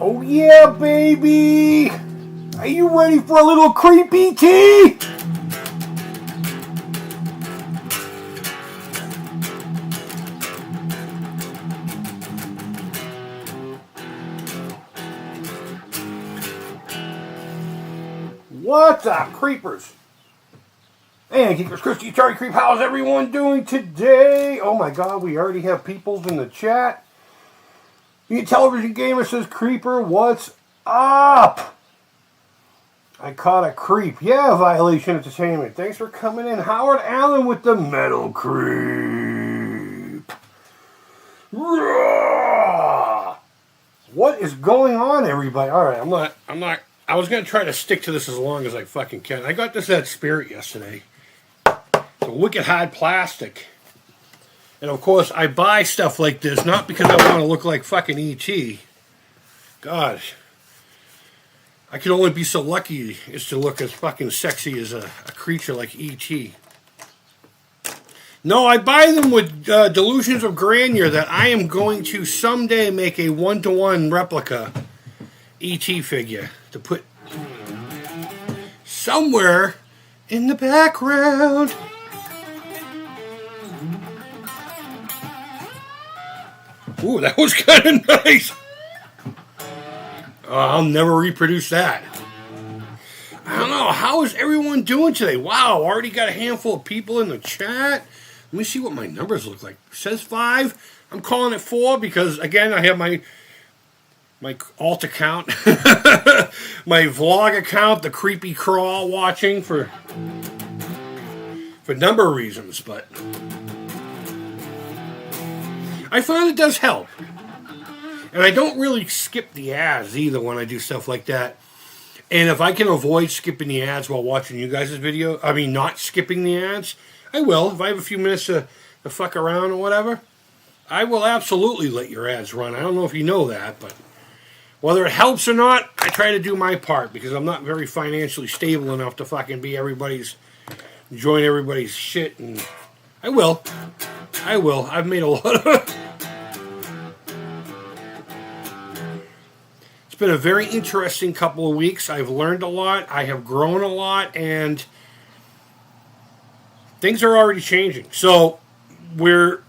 Oh yeah, baby! Are you ready for a little creepy tea? What's up, creepers? And Geekers Christy, Atari Creep, how's everyone doing today? Oh my god, we already have peoples in the chat. The Television Gamer says, Creeper, what's up? I caught a creep. Yeah, Violation Entertainment. Thanks for coming in. Howard Allen with the Metal Creep. What is going on, everybody? Alright, I'm not, I was going to try to stick to this as long as I fucking can. I got this at Spirit yesterday. It's a wicked hard plastic. And of course, I buy stuff like this, not because I want to look like fucking E.T. Gosh. I can only be so lucky as to look as fucking sexy as a creature like E.T. No, I buy them with delusions of grandeur that I am going to someday make a one-to-one replica E.T. figure to put somewhere in the background. Ooh, that was kind of nice. I'll never reproduce that. I don't know. How is everyone doing today? Wow, already got a handful of people in the chat. Let me see what my numbers look like. It says 5. I'm calling it 4 because, again, I have my alt account, my vlog account, the creepy crawl watching for a number of reasons, but I find it does help. And I don't really skip the ads either when I do stuff like that. And if I can avoid skipping the ads while watching you guys' video, I mean not skipping the ads, I will. If I have a few minutes to fuck around or whatever, I will absolutely let your ads run. I don't know if you know that, but whether it helps or not, I try to do my part because I'm not very financially stable enough to fucking be join everybody's shit, and I will. I will. I've made a lot of... It's been a very interesting couple of weeks. I've learned a lot. I have grown a lot. And things are already changing. So we're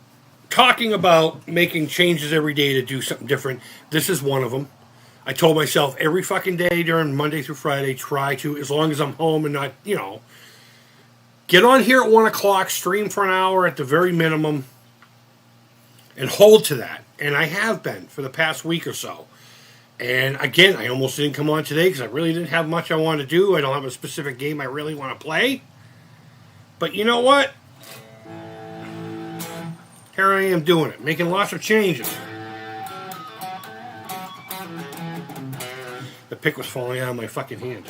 talking about making changes every day to do something different. This is one of them. I told myself every fucking day during Monday through Friday, try to, as long as I'm home and not, get on here at 1 o'clock, stream for an hour at the very minimum, and hold to that. And I have been for the past week or so. And again, I almost didn't come on today because I really didn't have much I wanted to do. I don't have a specific game I really want to play. But you know what? Here I am doing it, making lots of changes. The pick was falling out of my fucking hand.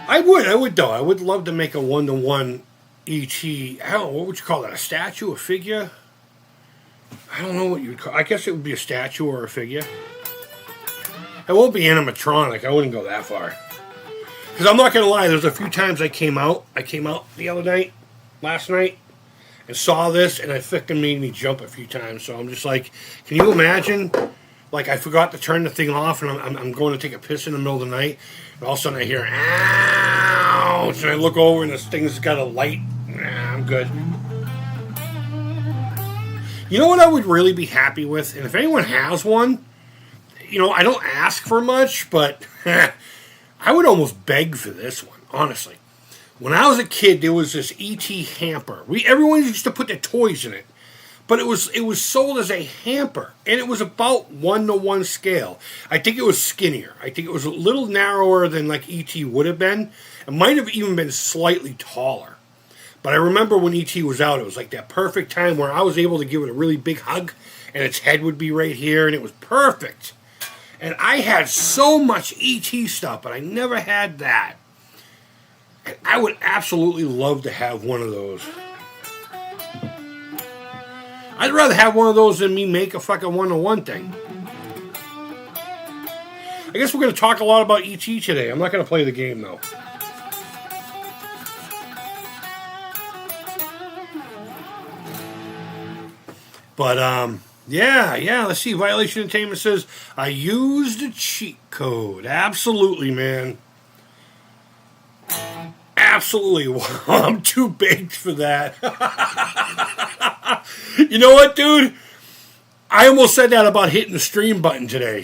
I would though. I would love to make a one-to-one E.T. I don't know, what would you call that? A statue, a figure? I don't know what you would call it. I guess it would be a statue or a figure. It won't be animatronic. I wouldn't go that far. Because I'm not going to lie, there's a few times I came out the other night, last night, and saw this, and it fucking made me jump a few times. So I'm just like, can you imagine? Like, I forgot to turn the thing off, and I'm going to take a piss in the middle of the night, and all of a sudden I hear, ouch, and I look over, and this thing's got a light. Nah, I'm good. You know what I would really be happy with? And if anyone has one, I don't ask for much, but I would almost beg for this one, honestly. When I was a kid, there was this E.T. hamper. Everyone used to put their toys in it. But it was sold as a hamper, and it was about 1-to-1 scale. I think it was skinnier. I think it was a little narrower than like E.T. would have been. It might have even been slightly taller. But I remember when E.T. was out, it was like that perfect time where I was able to give it a really big hug, and its head would be right here, and it was perfect. And I had so much E.T. stuff, but I never had that. And I would absolutely love to have one of those. I'd rather have one of those than me make a fucking one-to-one thing. I guess we're going to talk a lot about E.T. today. I'm not going to play the game, though. But, yeah, let's see. Violation Entertainment says, I used a cheat code. Absolutely, man. Absolutely. Well, I'm too baked for that. You know what, dude? I almost said that about hitting the stream button today.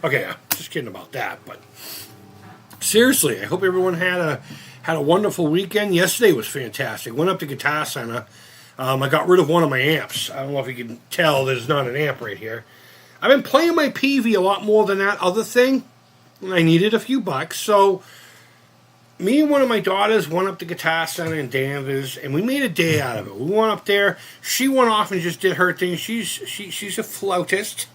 Okay, just kidding about that, but seriously, I hope everyone had a wonderful weekend. Yesterday was fantastic. Went up to Guitar Center. I got rid of one of my amps. I don't know if you can tell there's not an amp right here. I've been playing my PV a lot more than that other thing. And I needed a few bucks. So me and one of my daughters went up to Guitar Center in Danvers, and we made a day out of it. We went up there. She went off and just did her thing. She's a flautist,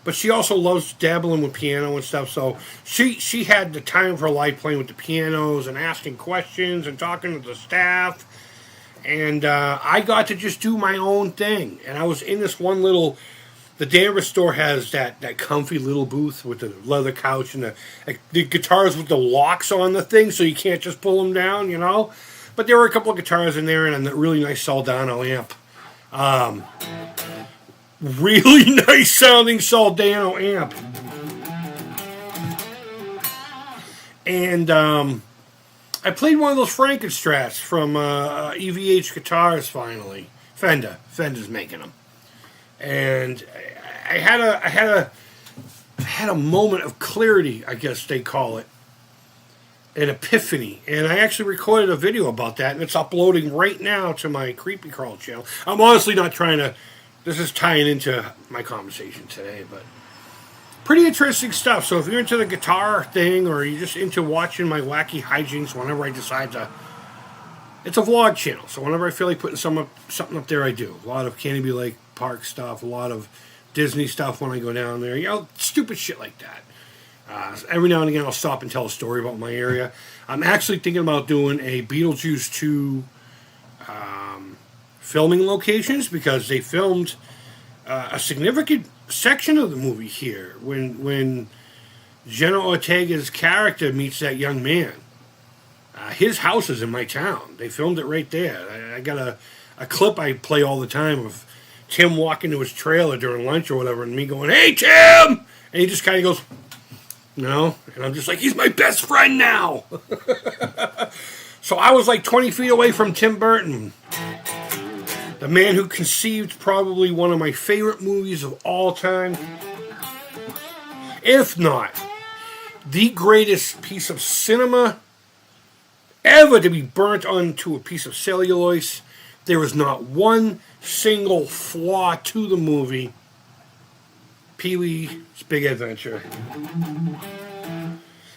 but she also loves dabbling with piano and stuff. So she had the time of her life playing with the pianos and asking questions and talking to the staff. And I got to just do my own thing. And I was in this one little... The Danvers store has that comfy little booth with the leather couch and the guitars with the locks on the thing, so you can't just pull them down, But there were a couple of guitars in there and a really nice Soldano amp. Really nice sounding Soldano amp. And I played one of those Frankenstrats from EVH Guitars finally. Fender's making them. And I had a moment of clarity, I guess they call it, an epiphany, and I actually recorded a video about that, and it's uploading right now to my Creepy Crawl channel. I'm honestly not trying to. This is tying into my conversation today, but pretty interesting stuff. So if you're into the guitar thing, or you're just into watching my wacky hijinks, whenever I decide to. It's a vlog channel, so whenever I feel like putting something up there, I do. A lot of Canopy Lake Park stuff, a lot of Disney stuff when I go down there. Stupid shit like that. Every now and again, I'll stop and tell a story about my area. I'm actually thinking about doing a Beetlejuice 2 filming locations because they filmed a significant section of the movie here when Jenna Ortega's character meets that young man. His house is in my town. They filmed it right there. I got a clip I play all the time of Tim walking to his trailer during lunch or whatever, and me going, "Hey, Tim!" And he just kind of goes, "No." And I'm just like, he's my best friend now. So I was like 20 feet away from Tim Burton, the man who conceived probably one of my favorite movies of all time, if not the greatest piece of cinema ever to be burnt onto a piece of cellulose. There was not one single flaw to the movie. Pee-wee's Big Adventure.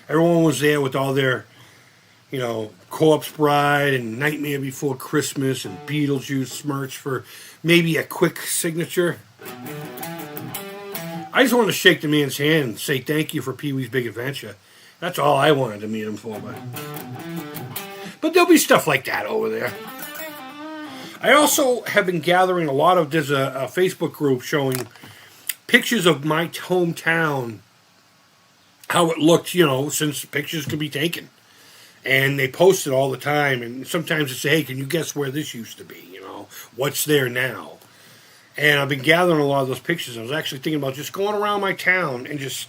Everyone was there with all their, Corpse Bride and Nightmare Before Christmas and Beetlejuice merch for maybe a quick signature. I just wanted to shake the man's hand and say thank you for Pee-wee's Big Adventure. That's all I wanted to meet him for. But there'll be stuff like that over there. I also have been gathering there's a Facebook group showing pictures of my hometown, how it looked, since pictures could be taken. And they post it all the time, and sometimes they say, hey, can you guess where this used to be? What's there now? And I've been gathering a lot of those pictures. I was actually thinking about just going around my town and just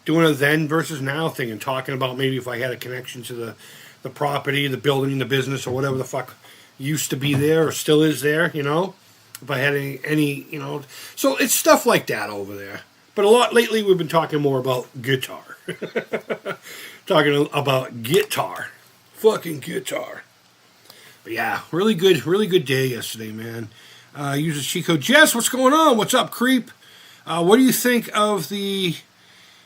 doing a then versus now thing and talking about maybe if I had a connection to the property, the building, the business, or whatever the fuck used to be there or still is there, if I had any. So it's stuff like that over there. But a lot lately we've been talking more about guitar. Talking about guitar. Fucking guitar. But yeah, really good day yesterday, man. Uses cheat code Jess, what's going on? What's up, Creep? What do you think of the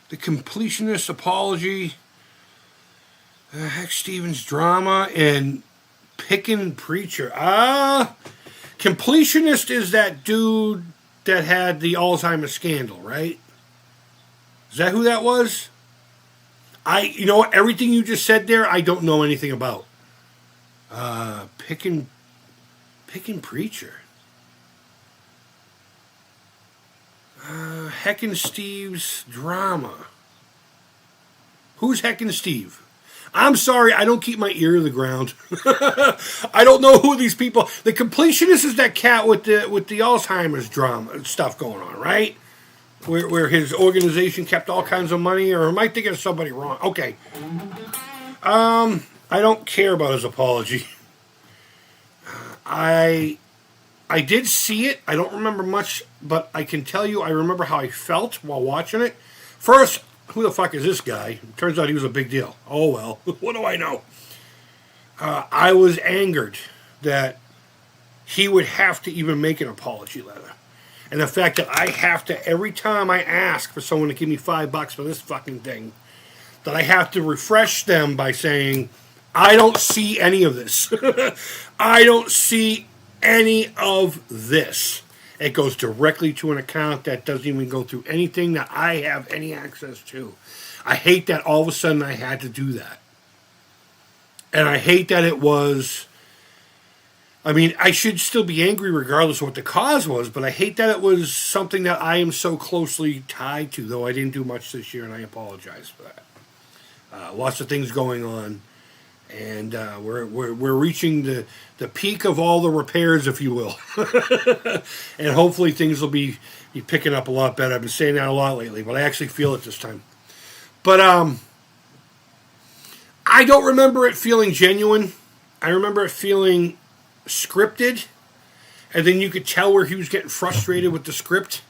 completionist apology, Heck Stevens drama, and Pickin' Preacher? Completionist is that dude that had the Alzheimer's scandal, right? Is that who that was? Everything you just said there, I don't know anything about. Pickin' Preacher. Heck and Steve's drama. Who's Heck and Steve? I'm sorry, I don't keep my ear to the ground. I don't know who these people. The completionist is that cat with the Alzheimer's drama stuff going on, right? Where his organization kept all kinds of money, or am I thinking of somebody wrong? Okay. I don't care about his apology. I did see it. I don't remember much, but I can tell you I remember how I felt while watching it. First, who the fuck is this guy? Turns out he was a big deal. Oh, well. What do I know? I was angered that he would have to even make an apology letter. And the fact that I have to, every time I ask for someone to give me $5 for this fucking thing, that I have to refresh them by saying, I don't see any of this. I don't see any of this. It goes directly to an account that doesn't even go through anything that I have any access to. I hate that all of a sudden I had to do that. And I hate that it was... I should still be angry regardless of what the cause was, but I hate that it was something that I am so closely tied to, though I didn't do much this year, and I apologize for that. Lots of things going on, and we're reaching the peak of all the repairs, if you will. And hopefully things will be picking up a lot better. I've been saying that a lot lately, but I actually feel it this time. But I don't remember it feeling genuine. I remember it feeling scripted, and then you could tell where he was getting frustrated with the script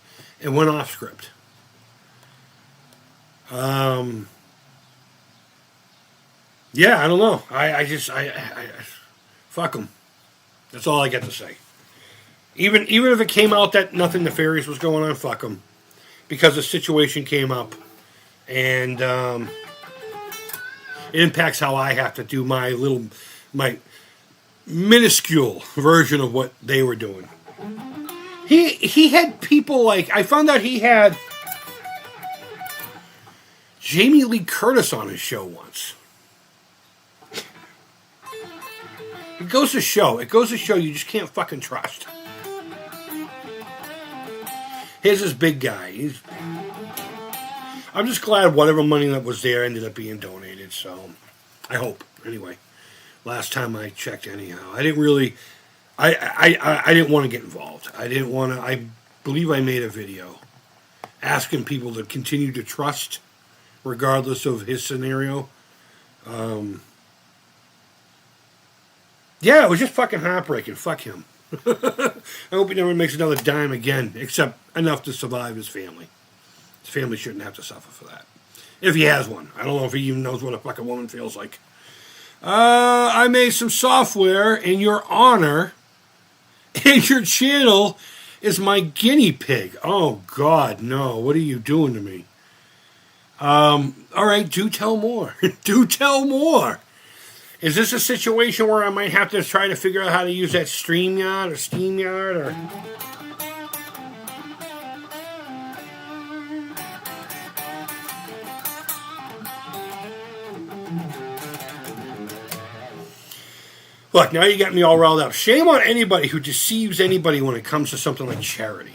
and went off script. Yeah, I don't know. I fuck him. That's all I got to say. Even if it came out that nothing nefarious was going on, fuck him, because the situation came up, and it impacts how I have to do my minuscule version of what they were doing. He had people like, I found out he had Jamie Lee Curtis on his show once. It goes to show you just can't fucking trust. Here's this big guy. I'm just glad whatever money that was there ended up being donated, so I hope. Anyway, last time I checked anyhow. I didn't really I didn't want to get involved. I believe I made a video asking people to continue to trust regardless of his scenario. Yeah, it was just fucking heartbreaking. Fuck him. I hope he never makes another dime again, except enough to survive his family. His family shouldn't have to suffer for that. If he has one. I don't know if he even knows what a fucking woman feels like. I made some software in your honor, and your channel is my guinea pig. Oh, God, no. What are you doing to me? All right, do tell more. Do tell more. Is this a situation where I might have to try to figure out how to use that StreamYard or SteamYard or... Look, now you got me all riled up. Shame on anybody who deceives anybody when it comes to something like charity.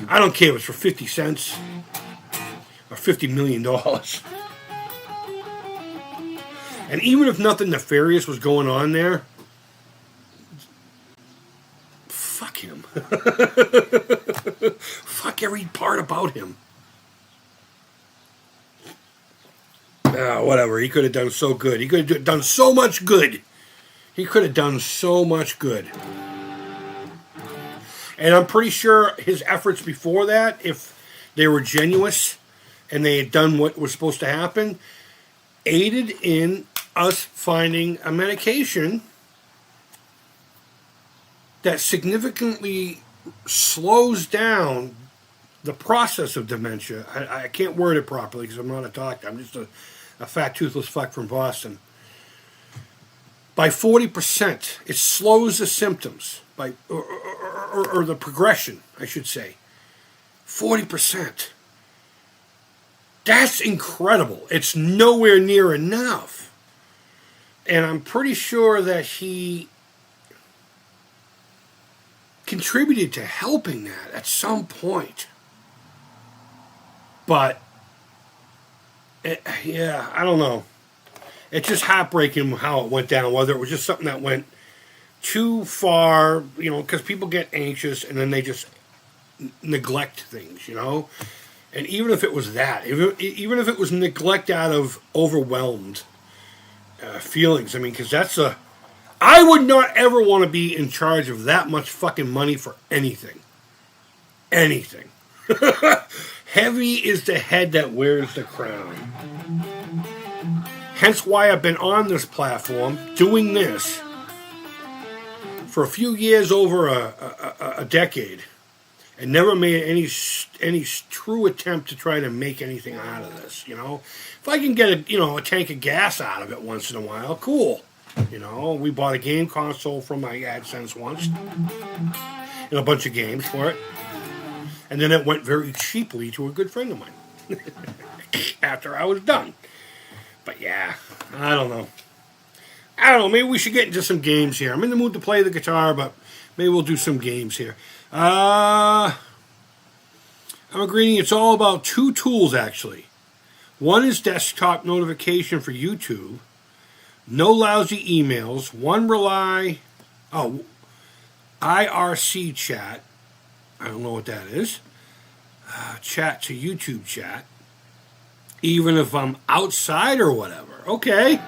I don't care if it's for 50 cents or $50 million. And even if nothing nefarious was going on there, fuck him. Fuck every part about him. Whatever. He could have done so good. He could have done so much good. He could have done so much good. And I'm pretty sure his efforts before that, if they were genuine and they had done what was supposed to happen, aided in us finding a medication that significantly slows down the process of dementia. I can't word it properly because I'm not a doctor. I'm just a fat, toothless fuck from Boston. By 40%, it slows the symptoms, or the progression, I should say. 40%. That's incredible. It's nowhere near enough. And I'm pretty sure that he contributed to helping that at some point. But, I don't know. It's just heartbreaking how it went down, whether it was just something that went too far, because people get anxious and then they just neglect things, And even if it was that, even if it was neglect out of overwhelmed feelings, because I would not ever want to be in charge of that much fucking money for anything. Anything. Heavy is the head that wears the crown. Hence why I've been on this platform doing this for a few years, over a decade, and never made any true attempt to try to make anything out of this. If I can get a tank of gas out of it once in a while, cool. We bought a game console from my AdSense once, and a bunch of games for it, and then it went very cheaply to a good friend of mine after I was done. But yeah, I don't know. Maybe we should get into some games here. I'm in the mood to play the guitar, but maybe we'll do some games here. I'm agreeing it's all about two tools, actually. One is desktop notification for YouTube. No lousy emails. IRC chat. I don't know what that is. Chat to YouTube chat. Even if I'm outside or whatever. Okay.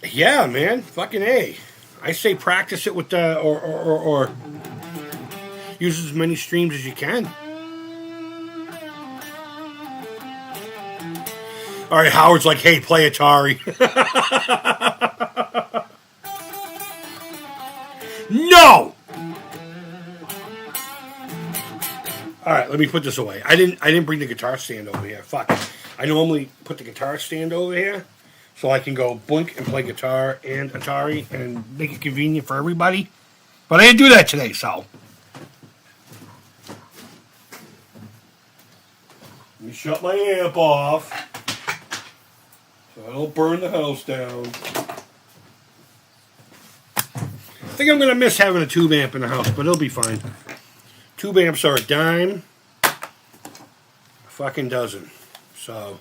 Yeah, man. Fucking A. I say practice it with or use as many streams as you can. All right, Howard's like, hey, play Atari. No! All right, let me put this away. I didn't bring the guitar stand over here. Fuck. I normally put the guitar stand over here so I can go blink and play guitar and Atari and make it convenient for everybody. But I didn't do that today, so. Let me shut my amp off. So I don't burn the house down. I think I'm going to miss having a tube amp in the house, but it'll be fine. Tube amps are a dime. A fucking dozen. So,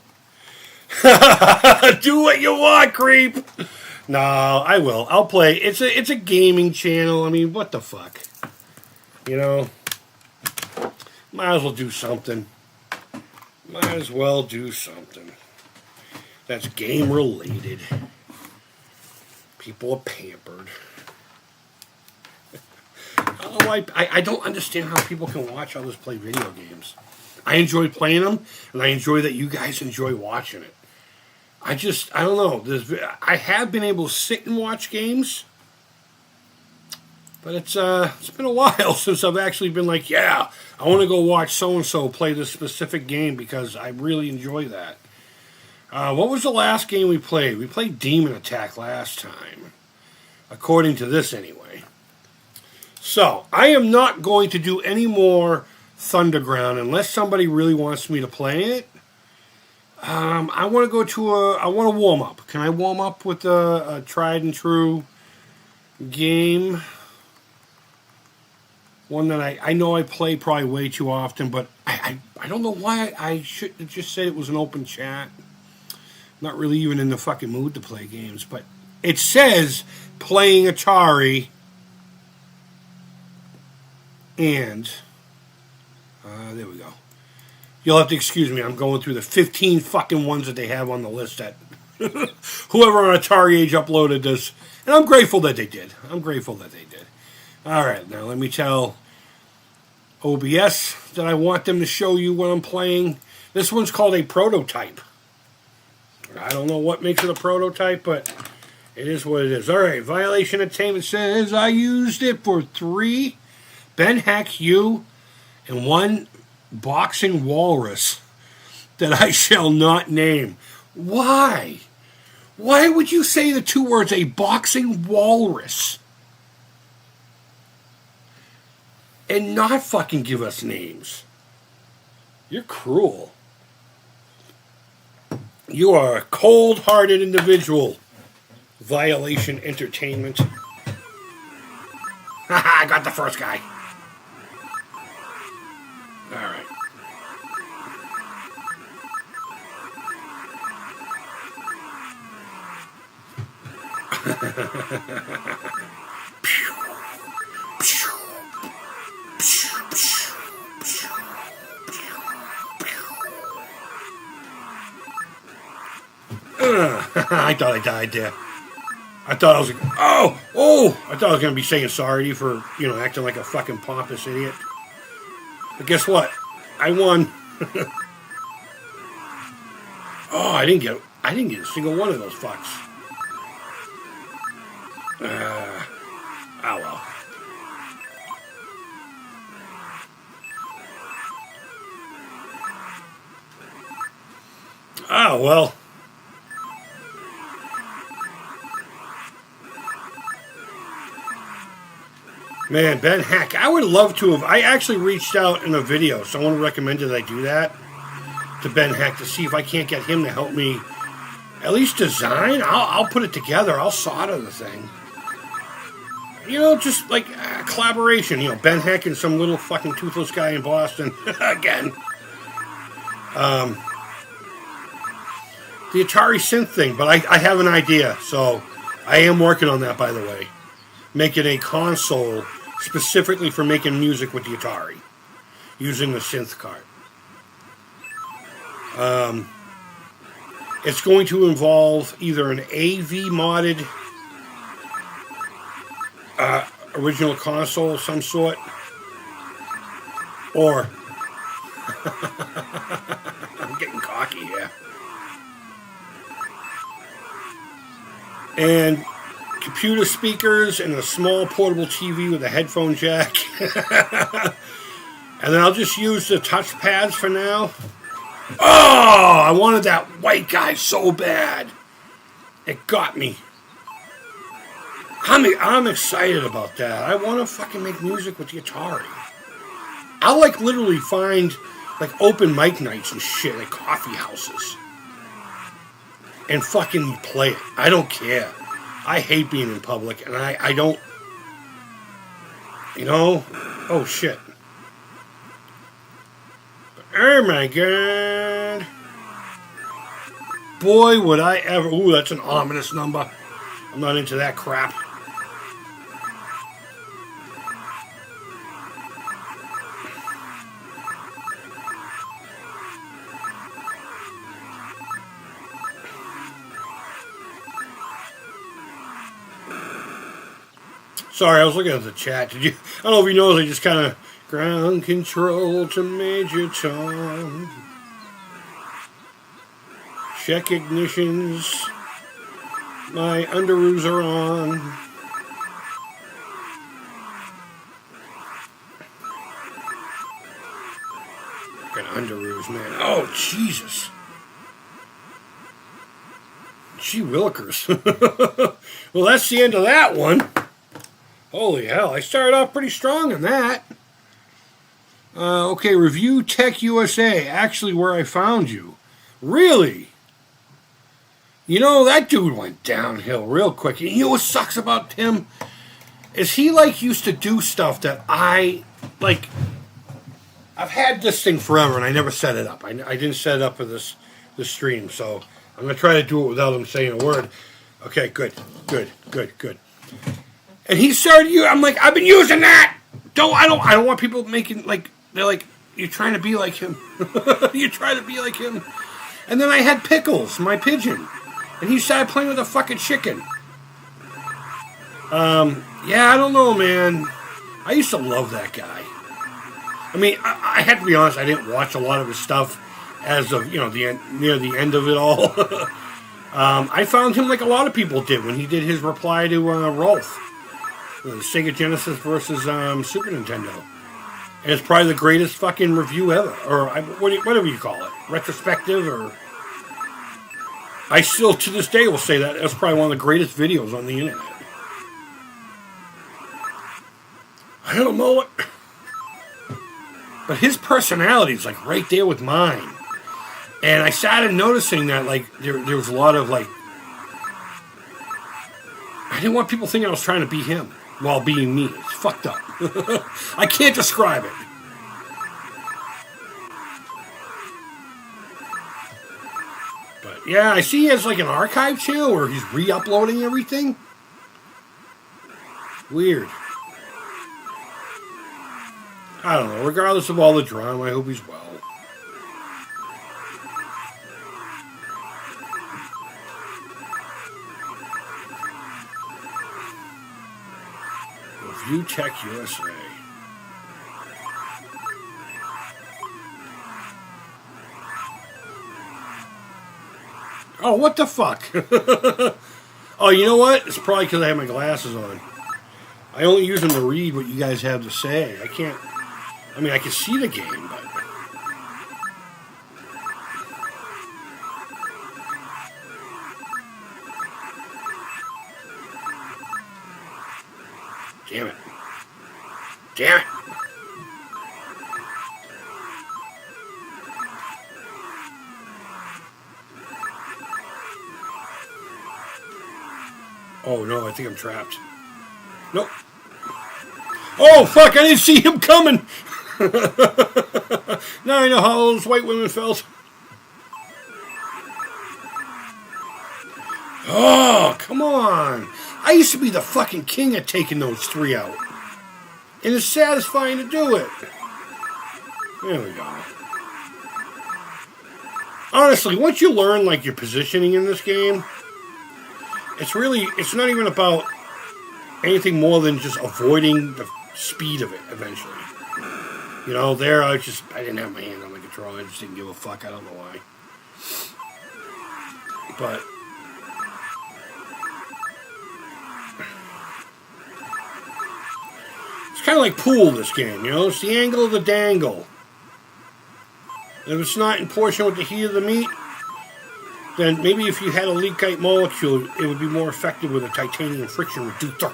do what you want, Creep. No, I will. I'll play. It's a gaming channel. I mean, what the fuck? You know? Might as well do something. Might as well do something. That's game related. People are pampered. I don't know why. I don't understand how people can watch others play video games. I enjoy playing them, and I enjoy that you guys enjoy watching it. I don't know. I have been able to sit and watch games, but it's been a while since I've actually been like, yeah, I want to go watch so-and-so play this specific game because I really enjoy that. What was the last game we played? We played Demon Attack last time, according to this anyway. So, I am not going to do any more Thunderground unless somebody really wants me to play it. I want to go to I want to warm up. Can I warm up with a tried and true game? One that I know I play probably way too often, but I don't know why I should have just said it was an open chat. Not really even in the fucking mood to play games, but it says playing Atari and there we go. You'll have to excuse me. I'm going through the 15 fucking ones that they have on the list that whoever on Atari Age uploaded this. And I'm grateful that they did. All right, now let me tell OBS that I want them to show you what I'm playing. This one's called a prototype. I don't know what makes it a prototype, but it is what it is. All right, Violation Entertainment says I used it for 3 Ben Heck U and 1 boxing walrus that I shall not name. Why? Why would you say the 2 words, a boxing walrus, and not fucking give us names? You're cruel. You are a cold-hearted individual. Violation Entertainment. Haha, I got the first guy. All right. I thought I died there. I thought I was like, I thought I was going to be saying sorry to you for, acting like a fucking pompous idiot. But guess what? I won. I didn't get a single one of those fucks. Oh well. Oh well. Man, Ben Heck, I would love to have. I actually reached out in a video. Someone recommended I do that to Ben Heck to see if I can't get him to help me at least design. I'll put it together. I'll solder the thing. Just like collaboration. Ben Heck and some little fucking toothless guy in Boston. Again. The Atari synth thing, but I have an idea. So I am working on that, by the way. Making a console specifically for making music with the Atari, using the synth card. It's going to involve either an AV modded original console of some sort, or I'm getting cocky here, and computer speakers and a small portable TV with a headphone jack. And then I'll just use the touch pads for now. Oh, I wanted that white guy so bad. It got me. I'm excited about that. I want to fucking make music with the Atari. I'll literally find open mic nights and shit at coffee houses. and fucking play it. I don't care. I hate being in public, and I don't, you know, oh shit. Oh my god. Boy, would I ever, ooh, that's an ominous number. I'm not into that crap. Sorry, I was looking at the chat. Did you? I don't know if you noticed. I just kind of ground control to Major Tom. Check ignitions. My underoos are on. Got underoos, man. Oh Jesus. Gee willikers. Well, that's the end of that one. Holy hell, I started off pretty strong in that. Okay, Review Tech USA, actually where I found you. Really? You know, that dude went downhill real quick. And you know what sucks about him? Is he, like, used to do stuff that I, like, I've had this thing forever and I never set it up. I didn't set it up for this stream, so I'm going to try to do it without him saying a word. Okay, good. And he started. I'm like, I've been using that. I don't want people making like they're like you're trying to be like him. You're trying to be like him. And then I had Pickles, my pigeon, and he started playing with a fucking chicken. Yeah, I don't know, man. I used to love that guy. I mean, I had to be honest. I didn't watch a lot of his stuff as of near the end of it all. I found him like a lot of people did when he did his reply to Rolf. The Sega Genesis versus Super Nintendo. And it's probably the greatest fucking review ever. Or whatever you call it. Retrospective or... I still, to this day, will say that. That's probably one of the greatest videos on the internet. I don't know what... But his personality is like right there with mine. And I started noticing that like there was a lot of like... I didn't want people thinking I was trying to be him. While being me. It's fucked up. I can't describe it. But yeah, I see he has like an archive channel where he's re-uploading everything. Weird. I don't know. Regardless of all the drama, I hope he's well. Review Tech USA. Oh, what the fuck? Oh, you know what? It's probably because I have my glasses on. I only use them to read what you guys have to say. I can't... I mean, I can see the game, but... Damn it. Damn it. Oh, no, I think I'm trapped. Nope. Oh, fuck, I didn't see him coming. Now I know how those white women felt. Oh, come on. I used to be the fucking king at taking those three out. And it's satisfying to do it. There we go. Honestly, once you learn, like, your positioning in this game, it's not even about anything more than just avoiding the speed of it, eventually. You know, there, I didn't have my hand on the controller, I just didn't give a fuck, I don't know why. But... it's kind of like pool, this game, you know? It's the angle of the dangle. If it's not in portion with the heat of the meat, then maybe if you had a leakite molecule, it would be more effective with a titanium friction reducer.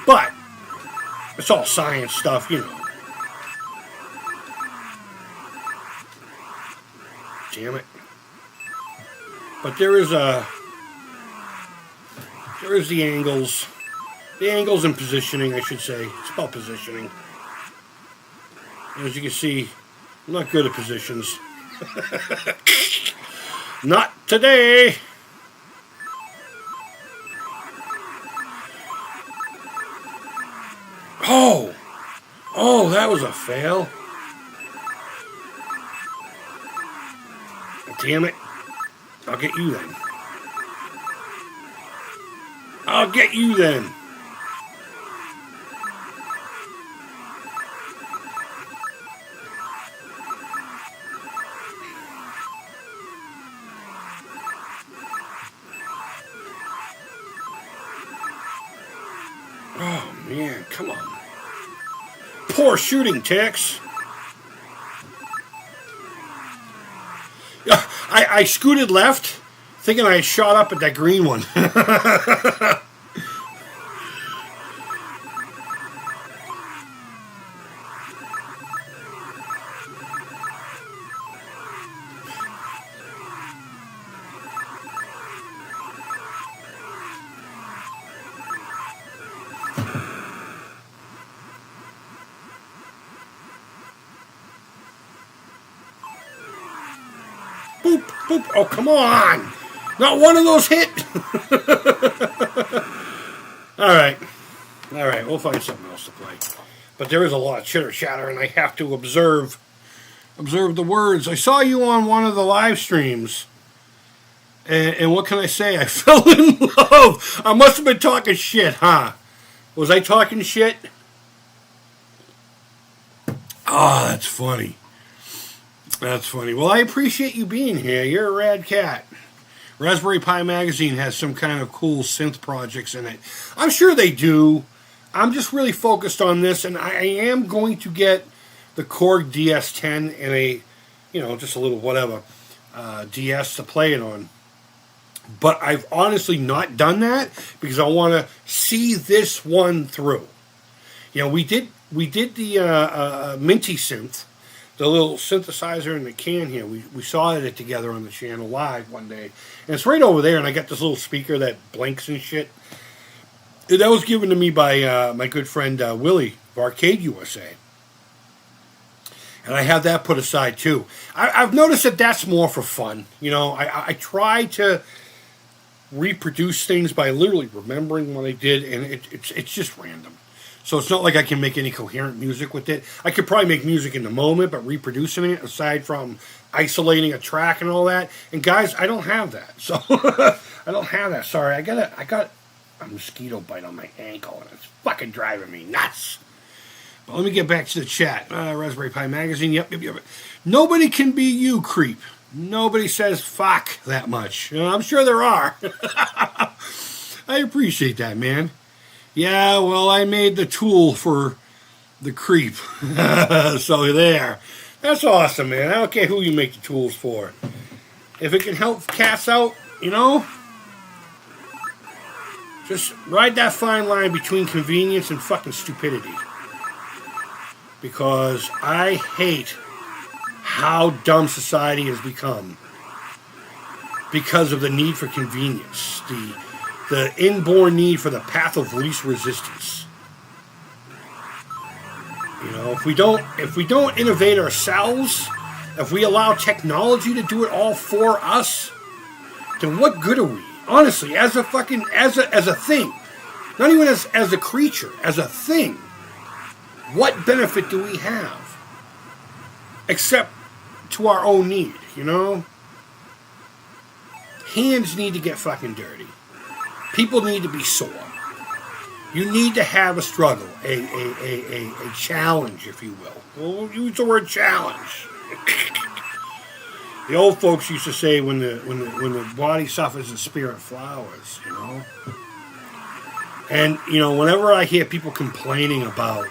But, it's all science stuff, you know. Damn it. But there is the angles. The angles and positioning, I should say. It's about positioning. As you can see, I'm not good at positions. Not today. Oh, that was a fail. Damn it. I'll get you then. I'll get you then. Oh, man, come on. Poor shooting, Tex. I scooted left, thinking I had shot up at that green one. Boop, boop. Oh, come on. Not one of those hit. All right. We'll find something else to play. But there is a lot of chitter chatter, and I have to observe the words. I saw you on one of the live streams. And what can I say? I fell in love. I must have been talking shit, huh? Was I talking shit? Oh, that's funny. That's funny. Well, I appreciate you being here. You're a rad cat. Raspberry Pi Magazine has some kind of cool synth projects in it. I'm sure they do. I'm just really focused on this, and I am going to get the Korg DS10 and a, just a little whatever, DS to play it on. But I've honestly not done that because I want to see this one through. We did the Minty synth. The little synthesizer in the can here, we saw it together on the channel live one day. And it's right over there, and I got this little speaker that blinks and shit. That was given to me by my good friend Willie of Arcade USA. And I have that put aside too. I've noticed that that's more for fun. I try to reproduce things by literally remembering what I did, and it's just random. So it's not like I can make any coherent music with it. I could probably make music in the moment, but reproducing it, aside from isolating a track and all that. And guys, I don't have that. So I don't have that. Sorry, I got a mosquito bite on my ankle, and it's fucking driving me nuts. But let me get back to the chat. Raspberry Pi Magazine. Yep. Nobody can be you, Creep. Nobody says fuck that much. I'm sure there are. I appreciate that, man. Yeah, well, I made the tool for the Creep. So there. That's awesome, man. I don't care who you make the tools for. If it can help cats out, just ride that fine line between convenience and fucking stupidity. Because I hate how dumb society has become because of the need for convenience. The inborn need for the path of least resistance. If we don't innovate ourselves, if we allow technology to do it all for us, then what good are we? Honestly, as a thing, not even as a creature, as a thing, what benefit do we have? Except to our own need, Hands need to get fucking dirty. People need to be sore. You need to have a struggle, a challenge, if you will. We'll use the word challenge. The old folks used to say, when the body suffers, the spirit flowers. And whenever I hear people complaining about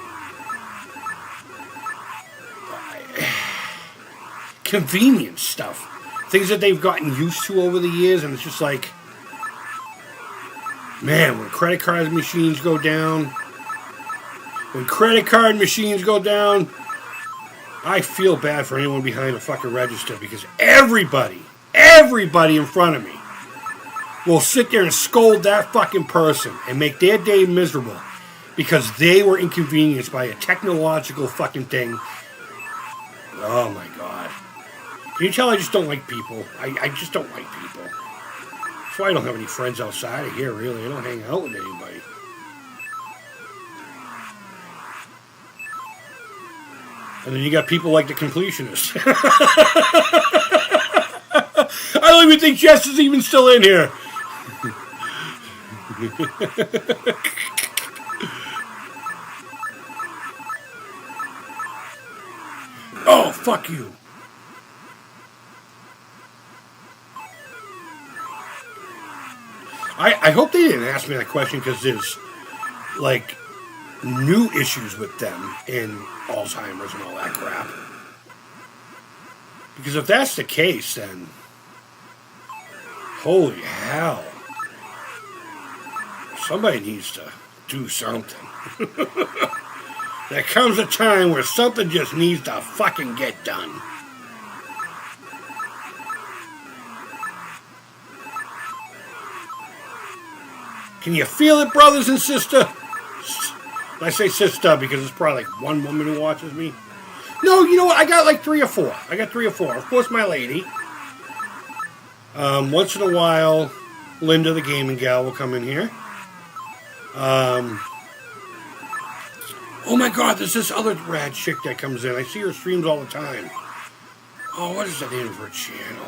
convenience stuff, things that they've gotten used to over the years, and it's just like, man, when credit card machines go down, I feel bad for anyone behind a fucking register, because everybody in front of me will sit there and scold that fucking person and make their day miserable because they were inconvenienced by a technological fucking thing. Oh my God. Can you tell I just don't like people? I just don't like people. That's why I don't have any friends outside of here, really. I don't hang out with anybody. And then you got people like the completionists. I don't even think Jess is even still in here. Oh, fuck you. I hope they didn't ask me that question because there's, like, new issues with them in Alzheimer's and all that crap. Because if that's the case, then holy hell. Somebody needs to do something. There comes a time where something just needs to fucking get done. Can you feel it, brothers and sisters? I say sister because it's probably like one woman who watches me. No, you know what? I got like 3 or 4. Of course, my lady. Once in a while, Linda, the gaming gal, will come in here. Oh my God, there's this other rad chick that comes in. I see her streams all the time. Oh, what is the name of her channel?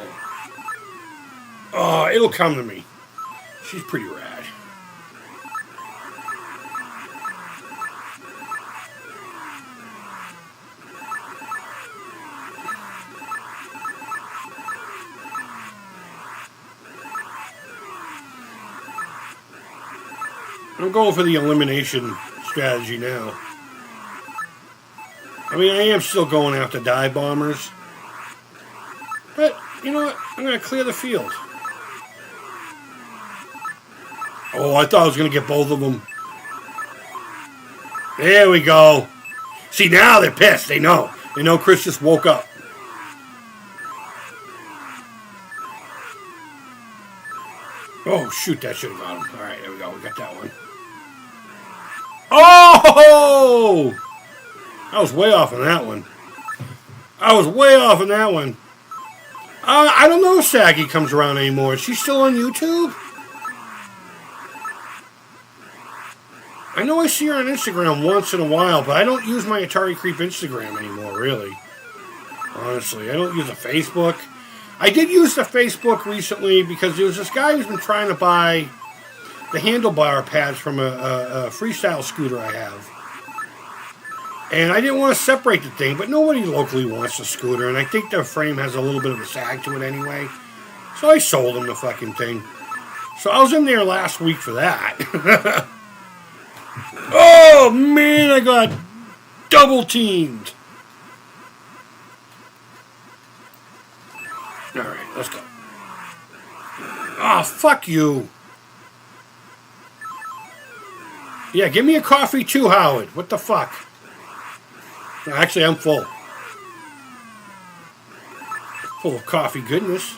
Oh, it'll come to me. She's pretty rad. I'm going for the elimination strategy now. I mean, I am still going after dive bombers. But, you know what? I'm going to clear the field. Oh, I thought I was going to get both of them. There we go. See, now they're pissed. They know. They know Chris just woke up. Oh, shoot, that should have got him. All right, there we go. We got that one. Oh! I was way off on that one. I don't know if Saggy comes around anymore. Is she still on YouTube? I know I see her on Instagram once in a while, but I don't use my Atari Creep Instagram anymore, really. Honestly, I don't use a Facebook. I did use the Facebook recently because there was this guy who's been trying to buy the handlebar pads from a freestyle scooter I have. And I didn't want to separate the thing, but nobody locally wants the scooter, and I think the frame has a little bit of a sag to it anyway. So I sold him the fucking thing. So I was in there last week for that. Oh, man, I got double teamed. All right, let's go. Oh, fuck you. Yeah, give me a coffee too, Howard. What the fuck? Actually, I'm full. Full of coffee goodness.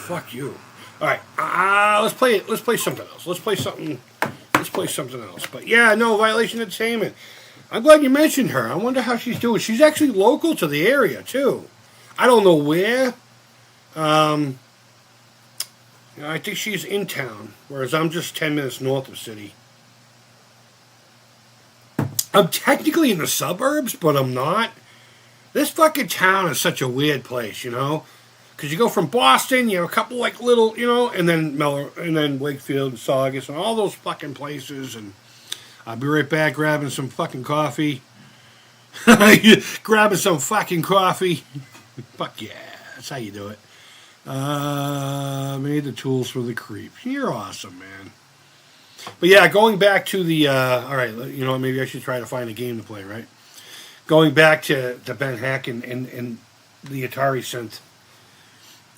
Fuck you. All right, let's play something else. Let's play something else. But yeah, no, Violation Entertainment. I'm glad you mentioned her. I wonder how she's doing. She's actually local to the area too. I don't know where. I think she's in town, whereas I'm just 10 minutes north of the city. I'm technically in the suburbs, but I'm not. This fucking town is such a weird place, you know? Because you go from Boston, you have a couple like little, you know, and then Wakefield and Saugus and all those fucking places. And I'll be right back grabbing some fucking coffee. Grabbing some fucking coffee. Fuck yeah, that's how you do it. Made the tools for the creep. You're awesome, man. But yeah, going back to the, all right, you know, maybe I should try to find a game to play, right? Going back to Ben Hack and the Atari synth.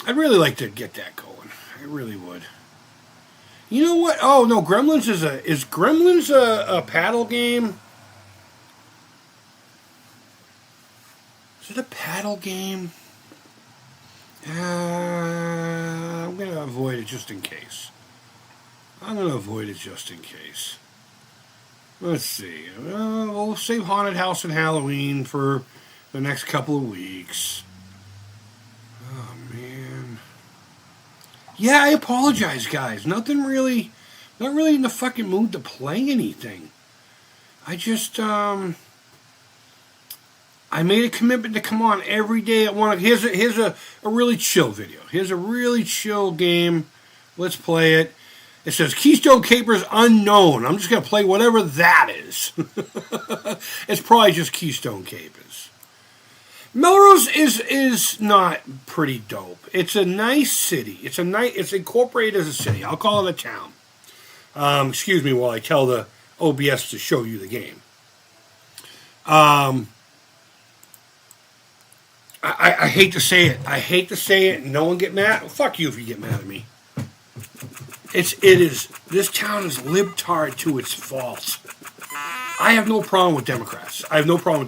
I'd really like to get that going. I really would. You know what? Oh no, Gremlins is Gremlins a paddle game? Is it a paddle game? I'm going to avoid it just in case. Let's see. We'll save Haunted House and Halloween for the next couple of weeks. Oh, man. Yeah, I apologize, guys. Not really in the fucking mood to play anything. I just, I made a commitment to come on every day at 1 o'clock. Here's a really chill video. Here's a really chill game. Let's play it. It says Keystone Capers Unknown. I'm just going to play whatever that is. It's probably just Keystone Capers. Melrose is not pretty dope. It's a nice city. It's incorporated as a city. I'll call it a town. Excuse me while I tell the OBS to show you the game. I hate to say it. No one get mad. Well, fuck you if you get mad at me. This town is libtard to its fault. I have no problem with Democrats. I have no problem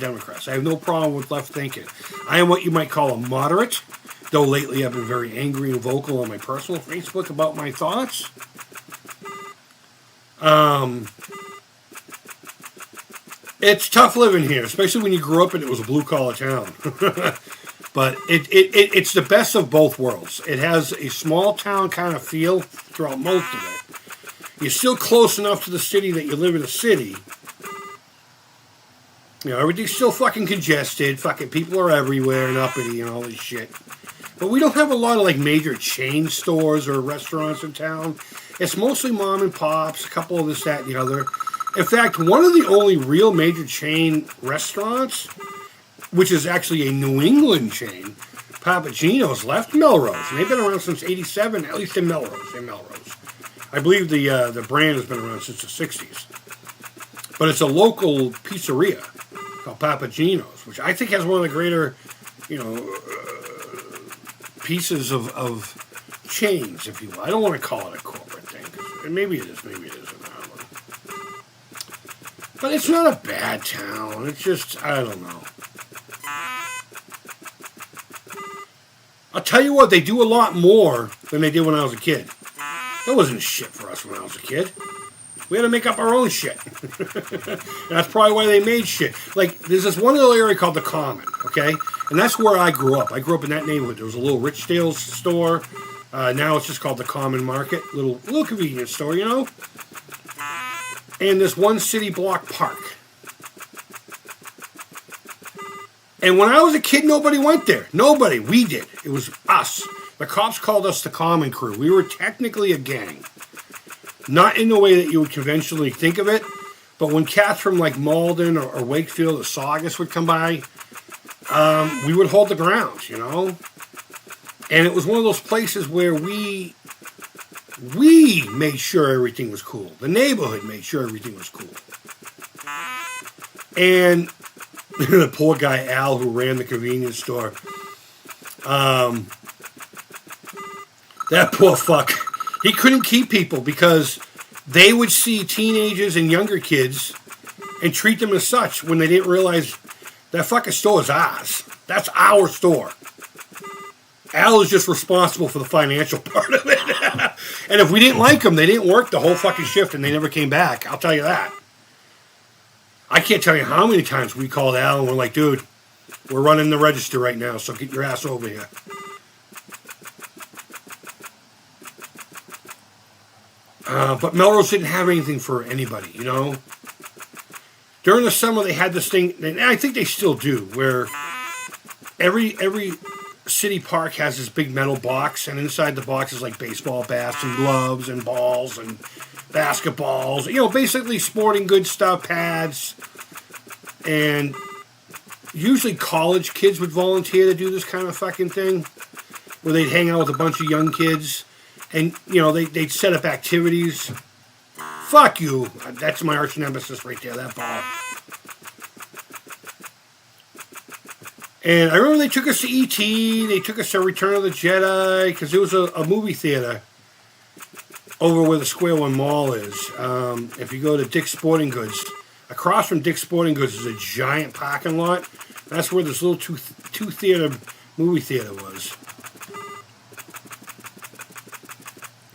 with left thinking. I am what you might call a moderate, though lately I've been very angry and vocal on my personal Facebook about my thoughts. It's tough living here, especially when you grew up and it was a blue-collar town. But it's the best of both worlds. It has a small town kind of feel throughout most of it. You're still close enough to the city that you live in a city. You know, everything's still fucking congested. Fucking people are everywhere and uppity and all this shit. But we don't have a lot of like major chain stores or restaurants in town. It's mostly mom and pops, a couple of this, that, and the other. In fact, one of the only real major chain restaurants, which is actually a New England chain, Papa Gino's, left Melrose. And they've been around since '87, at least in Melrose. I believe the brand has been around since the '60s. But it's a local pizzeria called Papa Gino's, which I think has one of the greater, pieces of chains, if you will. I don't want to call it a corporate thing. Maybe it is, maybe it isn't. I don't know. But it's not a bad town. It's just, I don't know. I'll tell you what, they do a lot more than they did when I was a kid. That wasn't shit for us when I was a kid. We had to make up our own shit. That's probably why they made shit. Like, there's this one little area called the Common, okay? And that's where I grew up. I grew up in that neighborhood. There was a little Richdale's store. Now it's just called the Common Market. Little convenience store, And this one city block park. And when I was a kid, nobody went there. Nobody. We did. It was us. The cops called us the Common Crew. We were technically a gang. Not in the way that you would conventionally think of it, but when cats from like Malden or Wakefield or Saugus would come by, we would hold the ground, And it was one of those places where we made sure everything was cool. The neighborhood made sure everything was cool. And the poor guy Al, who ran the convenience store, that poor fuck, he couldn't keep people because they would see teenagers and younger kids and treat them as such when they didn't realize that fucking store is ours. That's our store. Al is just responsible for the financial part of it. And if we didn't like them, they didn't work the whole fucking shift and they never came back. I'll tell you that. I can't tell you how many times we called Al and we're like, dude, we're running the register right now, so get your ass over here. But Melrose didn't have anything for anybody, During the summer, they had this thing, and I think they still do, where every city park has this big metal box, and inside the box is like baseball bats and gloves and balls and basketballs, basically sporting goods stuff, pads. And usually college kids would volunteer to do this kind of fucking thing, where they'd hang out with a bunch of young kids. And, they'd set up activities. Fuck you. That's my arch nemesis right there, that ball. And I remember they took us to E.T., they took us to Return of the Jedi, because there was a movie theater over where the Square One Mall is. If you go to Dick's Sporting Goods, across from Dick's Sporting Goods is a giant parking lot. That's where this little two two-theater movie theater was.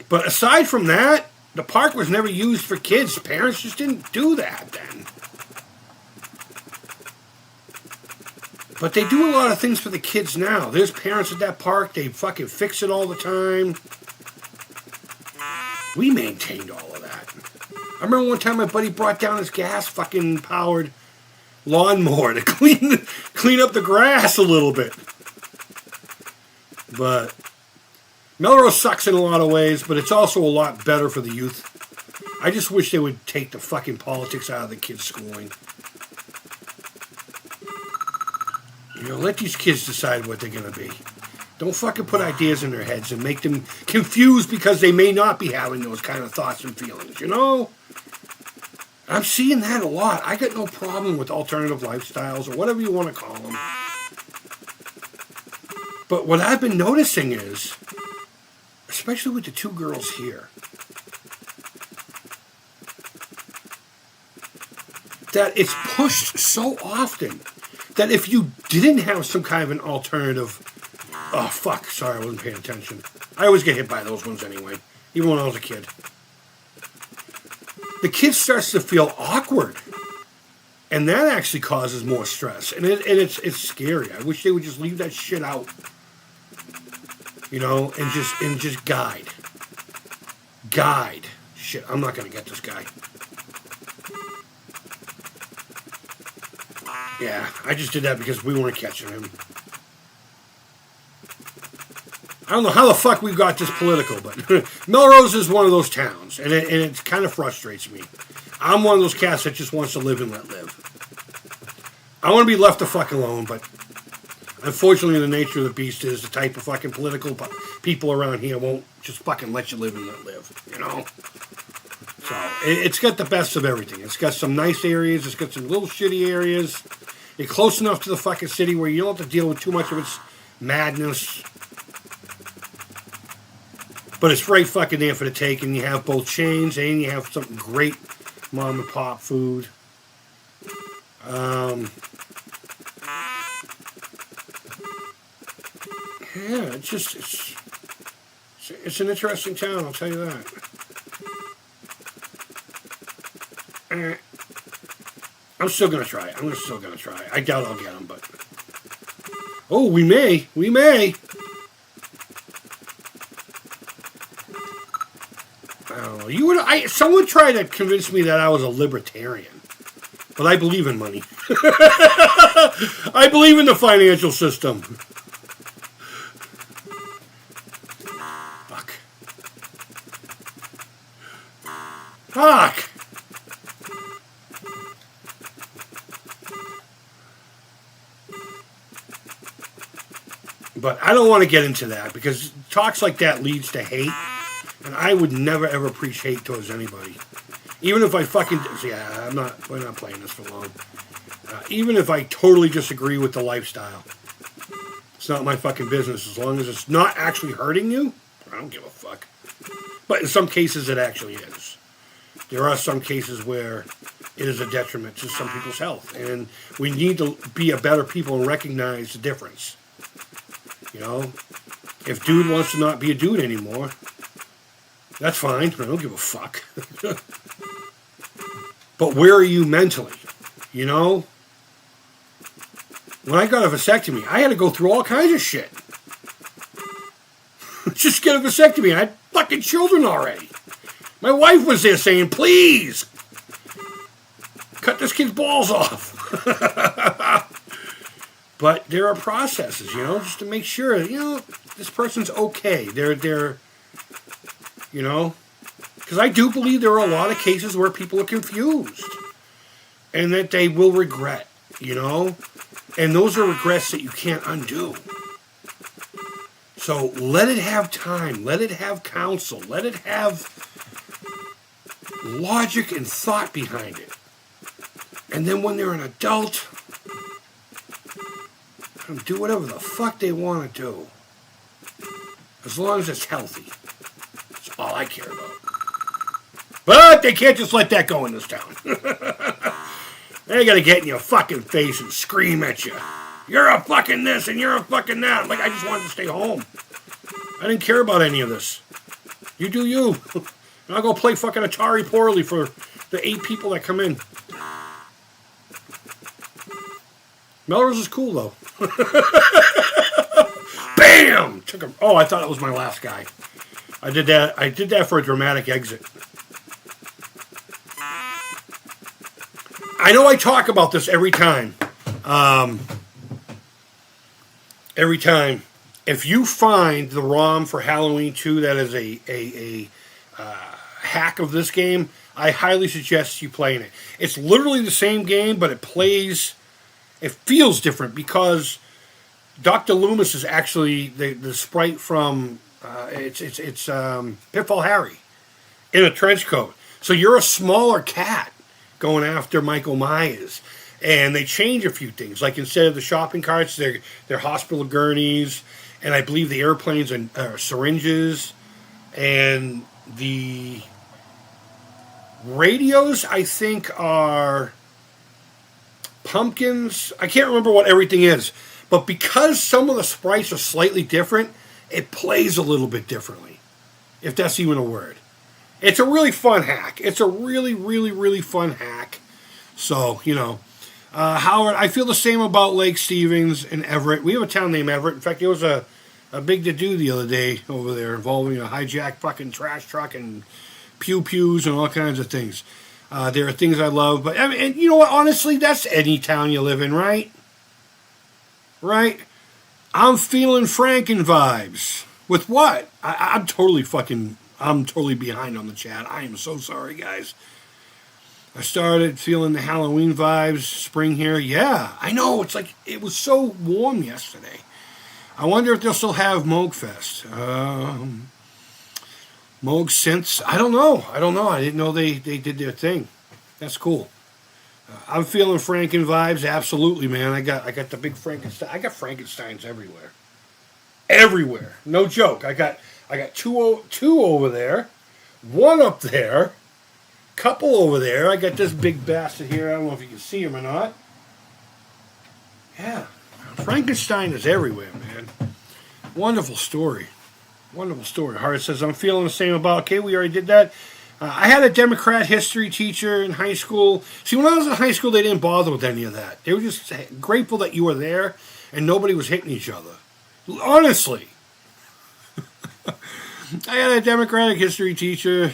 But aside from that, the park was never used for kids. Parents just didn't do that then. But they do a lot of things for the kids now. There's parents at that park. They fucking fix it all the time. We maintained all of that. I remember one time my buddy brought down his gas fucking powered lawnmower to clean up the grass a little bit. But Melrose sucks in a lot of ways, but it's also a lot better for the youth. I just wish they would take the fucking politics out of the kids' schooling. You know, let these kids decide what they're going to be. Don't fucking put ideas in their heads and make them confused because they may not be having those kind of thoughts and feelings, you know? I'm seeing that a lot. I got no problem with alternative lifestyles or whatever you want to call them. But what I've been noticing is, especially with the two girls here, that it's pushed so often that if you didn't have some kind of an alternative, oh fuck, sorry, I wasn't paying attention. I always get hit by those ones anyway, even when I was a kid. The kid starts to feel awkward, and that actually causes more stress, and it's scary. I wish they would just leave that shit out, you know, and just guide. Shit, I'm not gonna get this guy. Yeah, I just did that because we weren't catching him. I don't know how the fuck we got this political, but Melrose is one of those towns, and it kind of frustrates me. I'm one of those cats that just wants to live and let live. I want to be left the fuck alone, but unfortunately the nature of the beast is the type of fucking political people around here won't just fucking let you live and let live, you know? So, it's got the best of everything. It's got some nice areas, it's got some little shitty areas. You're close enough to the fucking city where you don't have to deal with too much of its madness. But it's right fucking there for the take, and you have both chains, and you have some great mom and pop food. Yeah, it's an interesting town, I'll tell you that. I'm still gonna try. I doubt I'll get them, but oh, we may. I don't know. Someone tried to convince me that I was a libertarian, but I believe in money. I believe in the financial system. Fuck. But I don't want to get into that because talks like that leads to hate, and I would never ever preach hate towards anybody. Even if I fucking we're not playing this for long. Even if I totally disagree with the lifestyle, it's not my fucking business. As long as it's not actually hurting you, I don't give a fuck. But in some cases, it actually is. There are some cases where it is a detriment to some people's health, and we need to be a better people and recognize the difference. You know, if dude wants to not be a dude anymore, that's fine. I don't give a fuck. But where are you mentally? You know? When I got a vasectomy, I had to go through all kinds of shit. Just get a vasectomy. I had fucking children already. My wife was there saying, please, cut this kid's balls off. But there are processes, you know, just to make sure, you know, this person's okay. They're you know, because I do believe there are a lot of cases where people are confused and that they will regret, you know, and those are regrets that you can't undo. So let it have time, let it have counsel, let it have logic and thought behind it. And then when they're an adult, let them do whatever the fuck they want to do. As long as it's healthy. That's all I care about. But they can't just let that go in this town. They gotta get in your fucking face and scream at you. You're a fucking this and you're a fucking that. I'm like, I just wanted to stay home. I didn't care about any of this. You do you. And I'll go play fucking Atari poorly for the 8 people that come in. Melrose is cool, though. Bam! Took him. Oh, I thought it was my last guy. I did that for a dramatic exit. I know I talk about this every time. Every time. If you find the ROM for Halloween 2 that is a hack of this game, I highly suggest you playing it. It's literally the same game, but it feels different because Dr. Loomis is actually the sprite from it's Pitfall Harry in a trench coat. So you're a smaller cat going after Michael Myers, and they change a few things. Like instead of the shopping carts, they're hospital gurneys, and I believe the airplanes are syringes, and the radios I think are pumpkins. I can't remember what everything is. But because some of the sprites are slightly different, it plays a little bit differently. If that's even a word. It's a really fun hack. It's a really, really, really fun hack. So, Howard, I feel the same about Lake Stevens and Everett. We have a town named Everett. In fact, there was a big to-do the other day over there involving a hijacked fucking trash truck and pew-pews and all kinds of things. There are things I love. But, I mean, and you know what? Honestly, that's any town you live in, right? Right? I'm feeling Franken vibes. With what? I'm totally behind on the chat. I am so sorry, guys. I started feeling the Halloween vibes. Spring here. Yeah, I know. It's like, it was so warm yesterday. I wonder if they'll still have Moogfest. Moog since. I don't know. I didn't know they did their thing. That's cool. I'm feeling Franken vibes, absolutely, man. I got the big Frankenstein. I got Frankensteins everywhere, no joke. I got two over there, one up there, couple over there. I got this big bastard here. I don't know if you can see him or not. Yeah, Frankenstein is everywhere, man. Wonderful story. Hart says, I'm feeling the same about. Okay, we already did that. I had a Democrat history teacher in high school. See, when I was in high school, they didn't bother with any of that. They were just grateful that you were there and nobody was hitting each other. Honestly. I had a Democratic history teacher.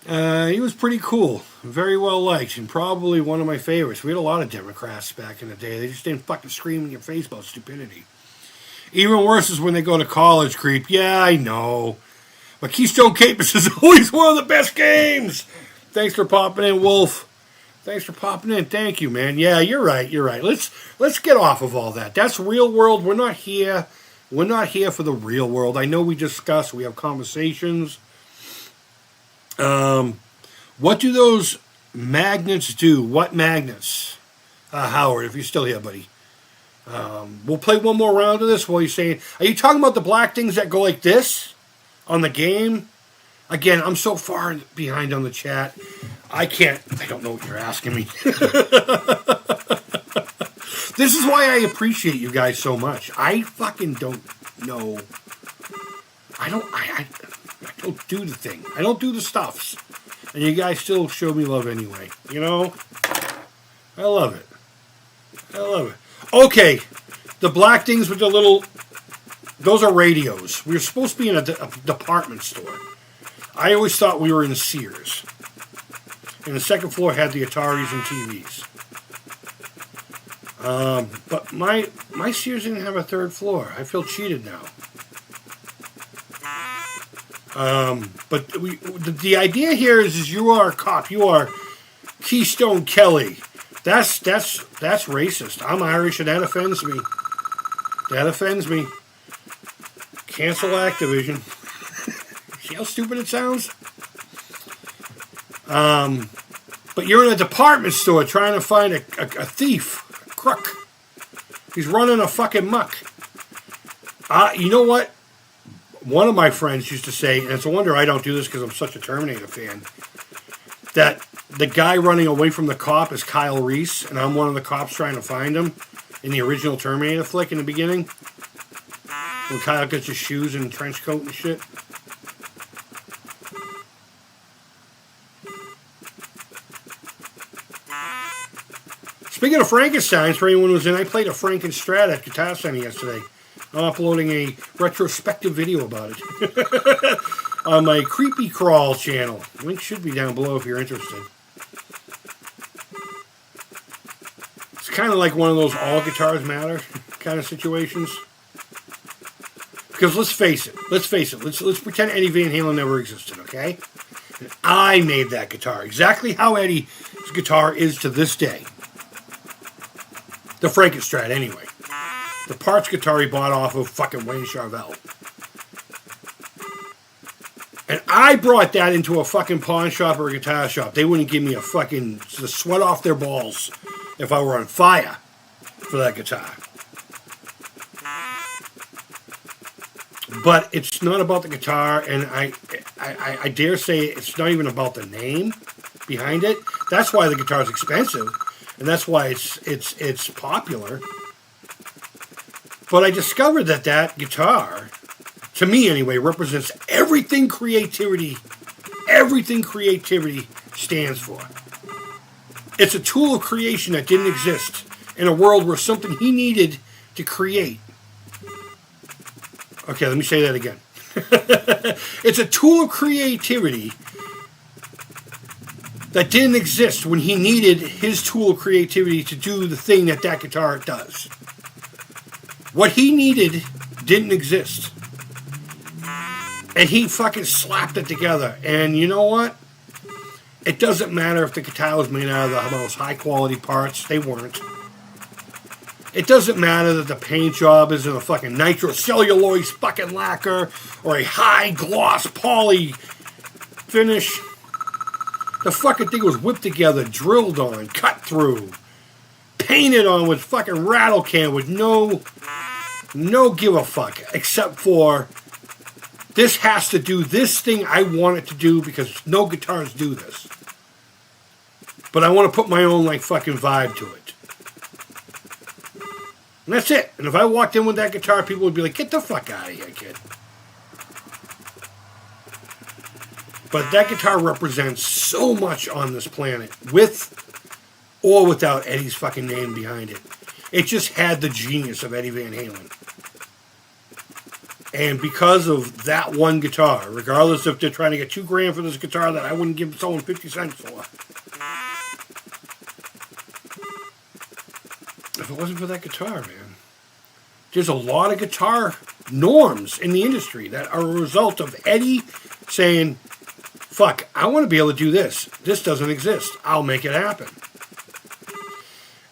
He was pretty cool. Very well liked and probably one of my favorites. We had a lot of Democrats back in the day. They just didn't fucking scream in your face about stupidity. Even worse is when they go to college, Creep. Yeah, I know. But Keystone Capers is always one of the best games. Thanks for popping in, Wolf. Thanks for popping in. Thank you, man. Yeah, you're right. Let's get off of all that. That's real world. We're not here for the real world. I know we discuss. We have conversations. What do those magnets do? What magnets? Howard, if you're still here, buddy. We'll play one more round of this while you're saying... Are you talking about the black things that go like this? On the game? Again, I'm so far behind on the chat. I don't know what you're asking me. This is why I appreciate you guys so much. I fucking don't know. I don't do the thing. I don't do the stuffs. And you guys still show me love anyway. I love it. Okay. The black things with the little... Those are radios. We were supposed to be in a department store. I always thought we were in Sears. And the second floor had the Ataris and TVs. But my Sears didn't have a third floor. I feel cheated now. But the idea here is you are a cop. You are Keystone Kelly. That's racist. I'm Irish and that offends me. Cancel Activision. See how stupid it sounds? But you're in a department store trying to find a thief, a crook. He's running a fucking muck. You know what? One of my friends used to say, and it's a wonder I don't do this because I'm such a Terminator fan, that the guy running away from the cop is Kyle Reese, and I'm one of the cops trying to find him. in the original Terminator flick in the beginning. When Kyle gets his shoes and trench coat and shit. Speaking of Frankensteins, for anyone who's in, I played a Frankenstrat at Guitar Center yesterday. I'm uploading a retrospective video about it on my Creepy Crawl channel. Link should be down below if you're interested. It's kind of like one of those all guitars matter kind of situations. Because let's face it. Let's pretend Eddie Van Halen never existed, okay? And I made that guitar exactly how Eddie's guitar is to this day. The Frankenstrat, anyway. The parts guitar he bought off of fucking Wayne Charvel. And I brought that into a fucking pawn shop or a guitar shop. They wouldn't give me the sweat off their balls if I were on fire for that guitar. But it's not about the guitar, and I dare say it's not even about the name behind it. That's why the guitar's expensive. And that's why it's popular. But I discovered that guitar, to me anyway, represents everything creativity stands for. It's a tool of creation that didn't exist in a world where something he needed to create. Okay, let me say that again. It's a tool of creativity that didn't exist when he needed his tool of creativity to do the thing that guitar does. What he needed didn't exist. And he fucking slapped it together. And you know what? It doesn't matter if the guitar was made out of the most high quality parts. They weren't. It doesn't matter that the paint job is in a fucking nitrocellulose fucking lacquer or a high gloss poly finish. The fucking thing was whipped together, drilled on, cut through, painted on with fucking rattle can with no give a fuck, except for this has to do this thing I want it to do because no guitars do this. But I want to put my own like fucking vibe to it. And that's it. And if I walked in with that guitar, people would be like, get the fuck out of here, kid. But that guitar represents so much on this planet, with or without Eddie's fucking name behind it. It just had the genius of Eddie Van Halen. And because of that one guitar, regardless if they're trying to get $2,000 for this guitar that I wouldn't give someone 50 cents for. If it wasn't for that guitar, man. There's a lot of guitar norms in the industry that are a result of Eddie saying, fuck, I want to be able to do this. This doesn't exist. I'll make it happen.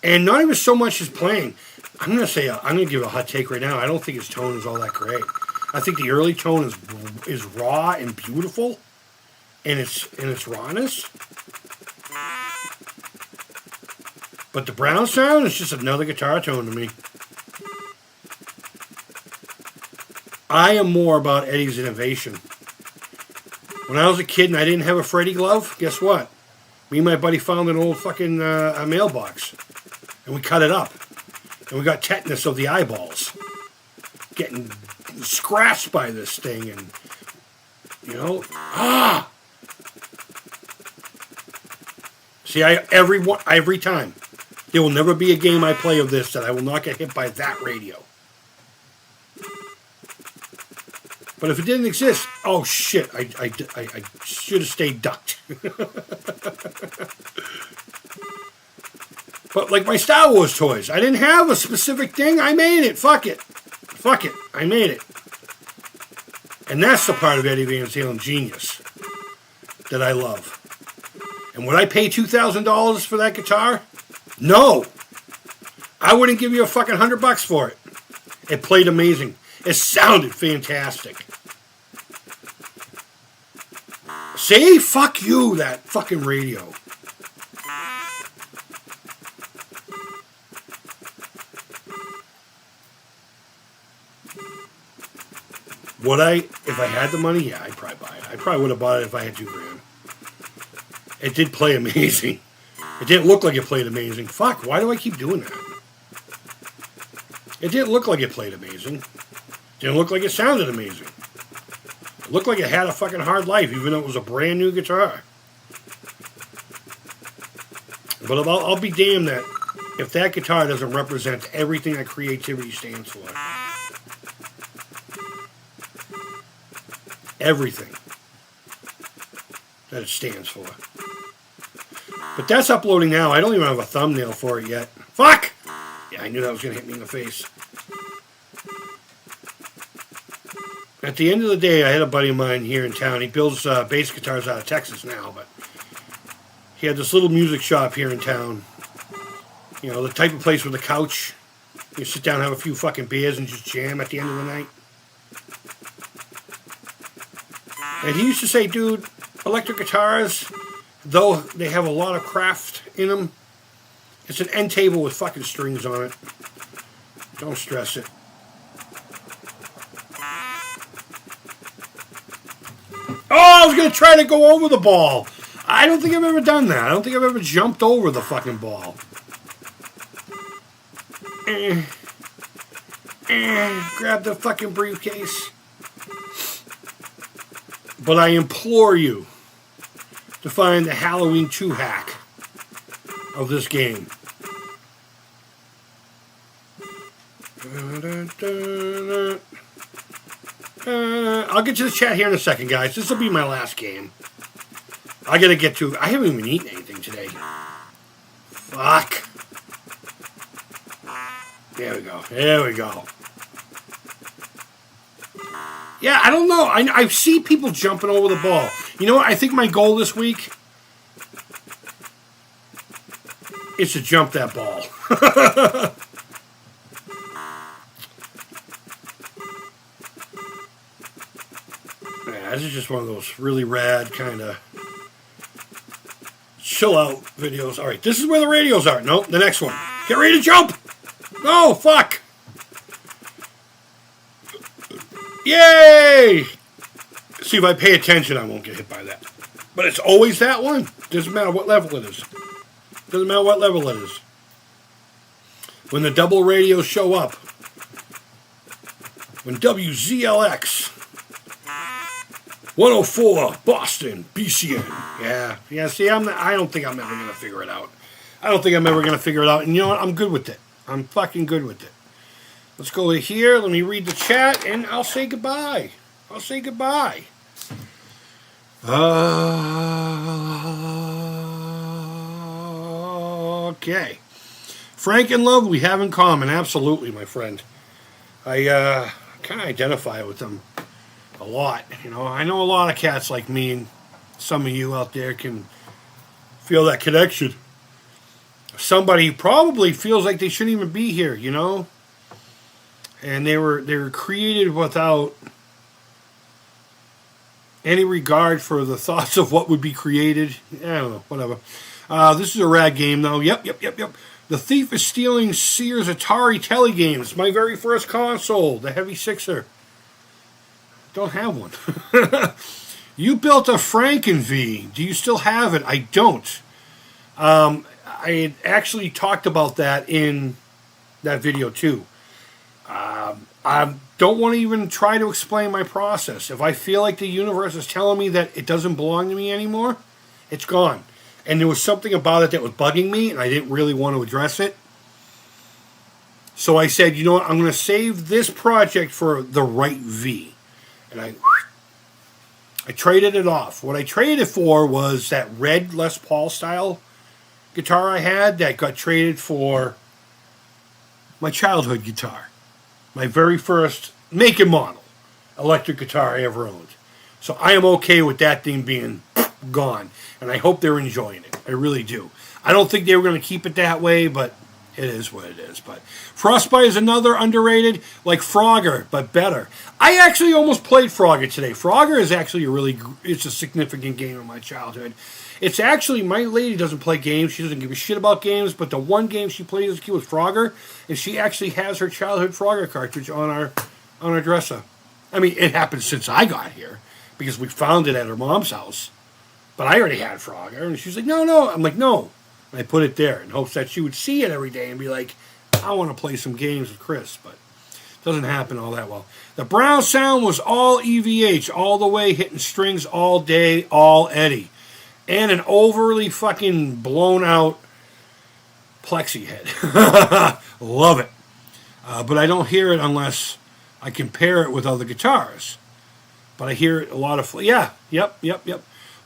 And not even so much his playing. I'm going to give a hot take right now. I don't think his tone is all that great. I think the early tone is raw and beautiful in its rawness. But the brown sound is just another guitar tone to me. I am more about Eddie's innovation. When I was a kid and I didn't have a Freddy glove, guess what? Me and my buddy found an old fucking a mailbox. And we cut it up. And we got tetanus of the eyeballs. Getting scratched by this thing. And, you know, See, every time. There will never be a game I play of this that I will not get hit by that radio. But if it didn't exist, oh shit, I should have stayed ducked. But like my Star Wars toys, I didn't have a specific thing, I made it, fuck it, I made it. And that's the part of Eddie Van Halen genius that I love. And would I pay $2,000 for that guitar? No. I wouldn't give you a fucking $100 for it. It played amazing. It sounded fantastic. See? Fuck you, that fucking radio. Would I, if I had the money? Yeah, I'd probably buy it. I probably would have bought it if I had $2,000. It did play amazing. It didn't look like it played amazing. Fuck, why do I keep doing that? It didn't look like it played amazing. Didn't look like it sounded amazing. It looked like it had a fucking hard life, even though it was a brand new guitar. But I'll be damned that if that guitar doesn't represent everything that creativity stands for. Everything that it stands for. But that's uploading now. I don't even have a thumbnail for it yet. Fuck! Yeah, I knew that was going to hit me in the face. At the end of the day, I had a buddy of mine here in town. He builds bass guitars out of Texas now, but he had this little music shop here in town. You know, the type of place with a couch. You sit down, have a few fucking beers, and just jam at the end of the night. And he used to say, dude, electric guitars, though they have a lot of craft in them, it's an end table with fucking strings on it. Don't stress it. Oh, I was going to try to go over the ball. I don't think I've ever done that. I don't think I've ever jumped over the fucking ball. Grab the fucking briefcase. But I implore you to find the Halloween 2 hack of this game. I'll get to the chat here in a second, guys. This will be my last game. I gotta get to... I haven't even eaten anything today. Fuck. There we go. There we go. Yeah, I don't know. I see people jumping over the ball. You know what? I think my goal this week is to jump that ball. Yeah, this is just one of those really rad kind of chill out videos. All right, this is where the radios are. Nope, the next one. Get ready to jump. No, fuck. Yay! See, if I pay attention, I won't get hit by that. But it's always that one. Doesn't matter what level it is. Doesn't matter what level it is. When the double radios show up. When WZLX 104 Boston BCN. Yeah. See, I don't think I'm ever gonna figure it out. I don't think I'm ever gonna figure it out. And you know what? I'm good with it. I'm fucking good with it. Let's go here. Let me read the chat, and I'll say goodbye. I'll say goodbye. Okay. Frank and love we have in common. Absolutely, my friend. I kind of identify with them a lot. You know, I know a lot of cats like me, and some of you out there can feel that connection. Somebody probably feels like they shouldn't even be here, you know? And they were created without any regard for the thoughts of what would be created. I don't know, whatever. This is a rad game, though. Yep. The thief is stealing Sears Atari Tele games. My very first console, the Heavy Sixer. Don't have one. You built a Franken V. Do you still have it? I don't. I had actually talked about that in that video, too. I don't want to even try to explain my process. If I feel like the universe is telling me that it doesn't belong to me anymore, it's gone. And there was something about it that was bugging me, and I didn't really want to address it. So I said, you know what, I'm going to save this project for the right V. And I traded it off. What I traded it for was that red Les Paul style guitar I had that got traded for my childhood guitar. My very first make and model electric guitar I ever owned. So I am okay with that thing being gone. And I hope they're enjoying it. I really do. I don't think they were going to keep it that way, but it is what it is. But Frostbite is another underrated, like Frogger, but better. I actually almost played Frogger today. Frogger is actually it's a significant game in my childhood. It's actually, my lady doesn't play games. She doesn't give a shit about games, but the one game she played as a kid was Frogger, and she actually has her childhood Frogger cartridge on our dresser. I mean, it happened since I got here, because we found it at her mom's house. But I already had Frogger, and she's like, no. I'm like, no. And I put it there in hopes that she would see it every day and be like, I want to play some games with Chris, but it doesn't happen all that well. The Brown sound was all EVH, all the way, hitting strings all day, all Eddie. And an overly fucking blown out plexi head. Love it. But I don't hear it unless I compare it with other guitars. But I hear it a lot of... Yeah, yep.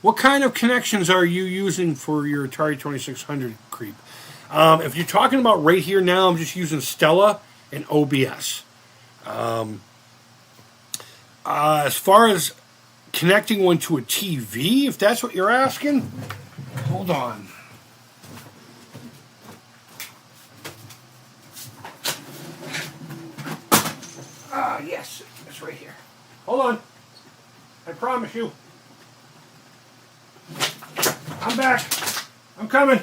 What kind of connections are you using for your Atari 2600 Creep? If you're talking about right here now, I'm just using Stella and OBS. As far as connecting one to a TV, if that's what you're asking, hold on. Yes, it's right here. Hold on. I promise you. I'm back. I'm coming.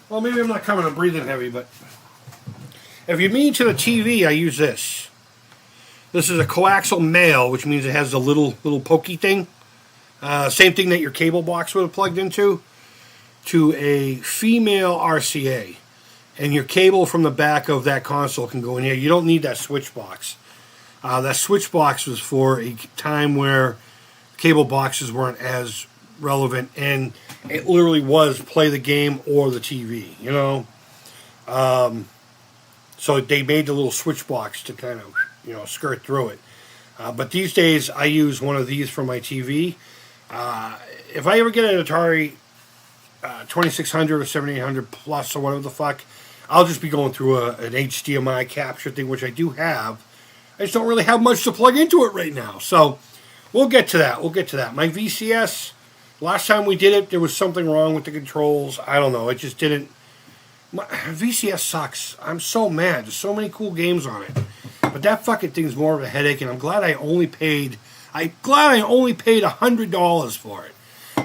Well, maybe I'm not coming. I'm breathing heavy, but if you mean to the TV, I use this. This is a coaxial male, which means it has the little pokey thing. Same thing that your cable box would have plugged into, to a female RCA. And your cable from the back of that console can go in here. You don't need that switch box. That switch box was for a time where cable boxes weren't as relevant, and it literally was play the game or the TV, you know. So they made the little switch box to kind of, you know, skirt through it. But these days I use one of these for my TV. If I ever get an Atari 2600 or 7800 Plus or whatever the fuck, I'll just be going through an HDMI capture thing, which I do have. I just don't really have much to plug into it right now. So we'll get to that. My VCS, last time we did it, there was something wrong with the controls. I don't know. It just didn't. VCS sucks. I'm so mad. There's so many cool games on it. But that fucking thing's more of a headache, and I'm glad I only paid $100 for it.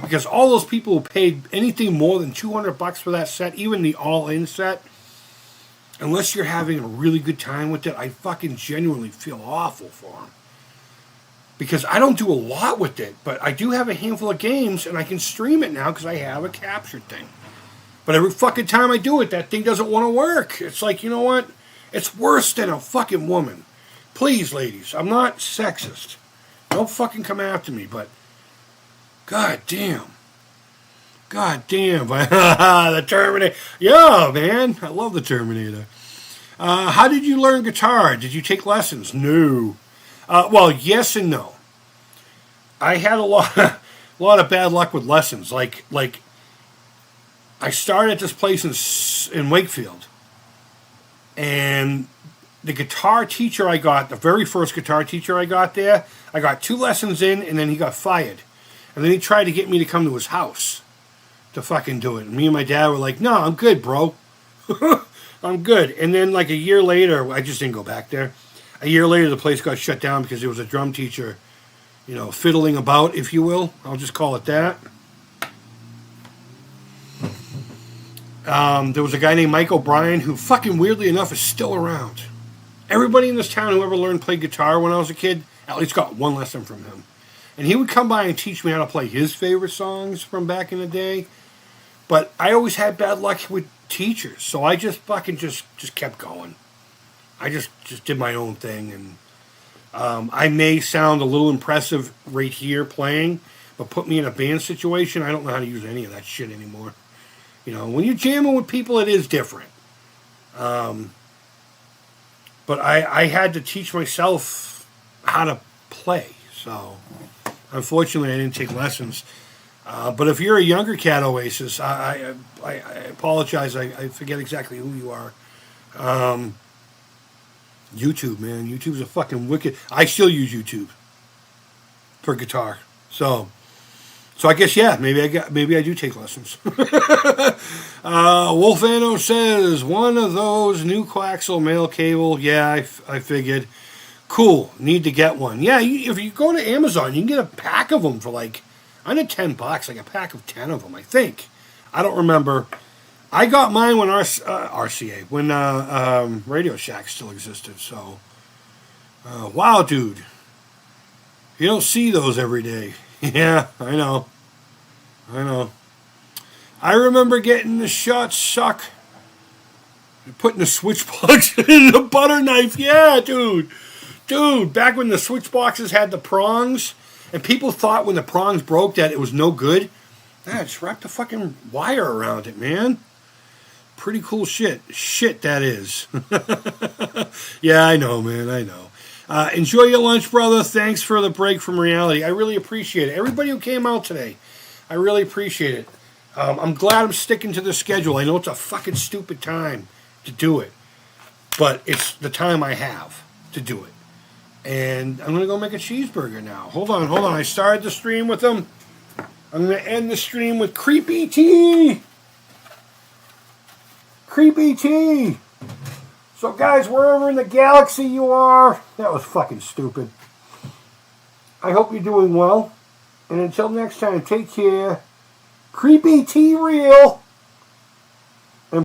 Because all those people who paid anything more than $200 for that set, even the all-in set, unless you're having a really good time with it, I fucking genuinely feel awful for them. Because I don't do a lot with it, but I do have a handful of games, and I can stream it now because I have a capture thing. But every fucking time I do it, that thing doesn't want to work. It's like, you know what? It's worse than a fucking woman. Please, ladies, I'm not sexist. Don't fucking come after me, but God damn. The Terminator. Yeah, man. I love the Terminator. How did you learn guitar? Did you take lessons? No. Well, yes and no. I had a lot of bad luck with lessons. Like I started at this place in Wakefield, and the guitar teacher I got, the very first guitar teacher I got there, I got 2 lessons in, and then he got fired. And then he tried to get me to come to his house to fucking do it. And me and my dad were like, no, I'm good, bro. I'm good. And then like a year later, I just didn't go back there. A year later, the place got shut down because there was a drum teacher, you know, fiddling about, if you will. I'll just call it that. There was a guy named Mike O'Brien who fucking weirdly enough is still around. Everybody in this town who ever learned to play guitar when I was a kid at least got one lesson from him. And he would come by and teach me how to play his favorite songs from back in the day. But I always had bad luck with teachers, so I just fucking just kept going. I just did my own thing, and I may sound a little impressive right here playing, but put me in a band situation, I don't know how to use any of that shit anymore. You know, when you're jamming with people, it is different. But I had to teach myself how to play, so unfortunately I didn't take lessons. But if you're a younger cat, Oasis, I apologize, I forget exactly who you are. YouTube, man. YouTube's a fucking wicked... I still use YouTube for guitar. So I guess, yeah, maybe I do take lessons. Wolfano says, one of those new coaxial male cable. Yeah, I figured. Cool. Need to get one. Yeah, if you go to Amazon, you can get a pack of them for like under $10, like a pack of 10 of them, I think. I don't remember. I got mine when RCA, when Radio Shack still existed. So, wow, dude. You don't see those every day. Yeah, I know. I remember getting the shot suck Putting the switch box in the butter knife. Yeah, dude. Dude, back when the switch boxes had the prongs, and people thought when the prongs broke that it was no good. Nah, just wrap the fucking wire around it, man. Pretty cool shit. Shit, that is. Yeah, I know, man. I know. Enjoy your lunch, brother. Thanks for the break from reality. I really appreciate it. Everybody who came out today, I really appreciate it. I'm glad I'm sticking to the schedule. I know it's a fucking stupid time to do it, but it's the time I have to do it. And I'm going to go make a cheeseburger now. Hold on. I started the stream with them. I'm going to end the stream with Creepy Tea. Creepy Tea. So, guys, wherever in the galaxy you are, that was fucking stupid. I hope you're doing well. And until next time, take care. Creepy Tea real.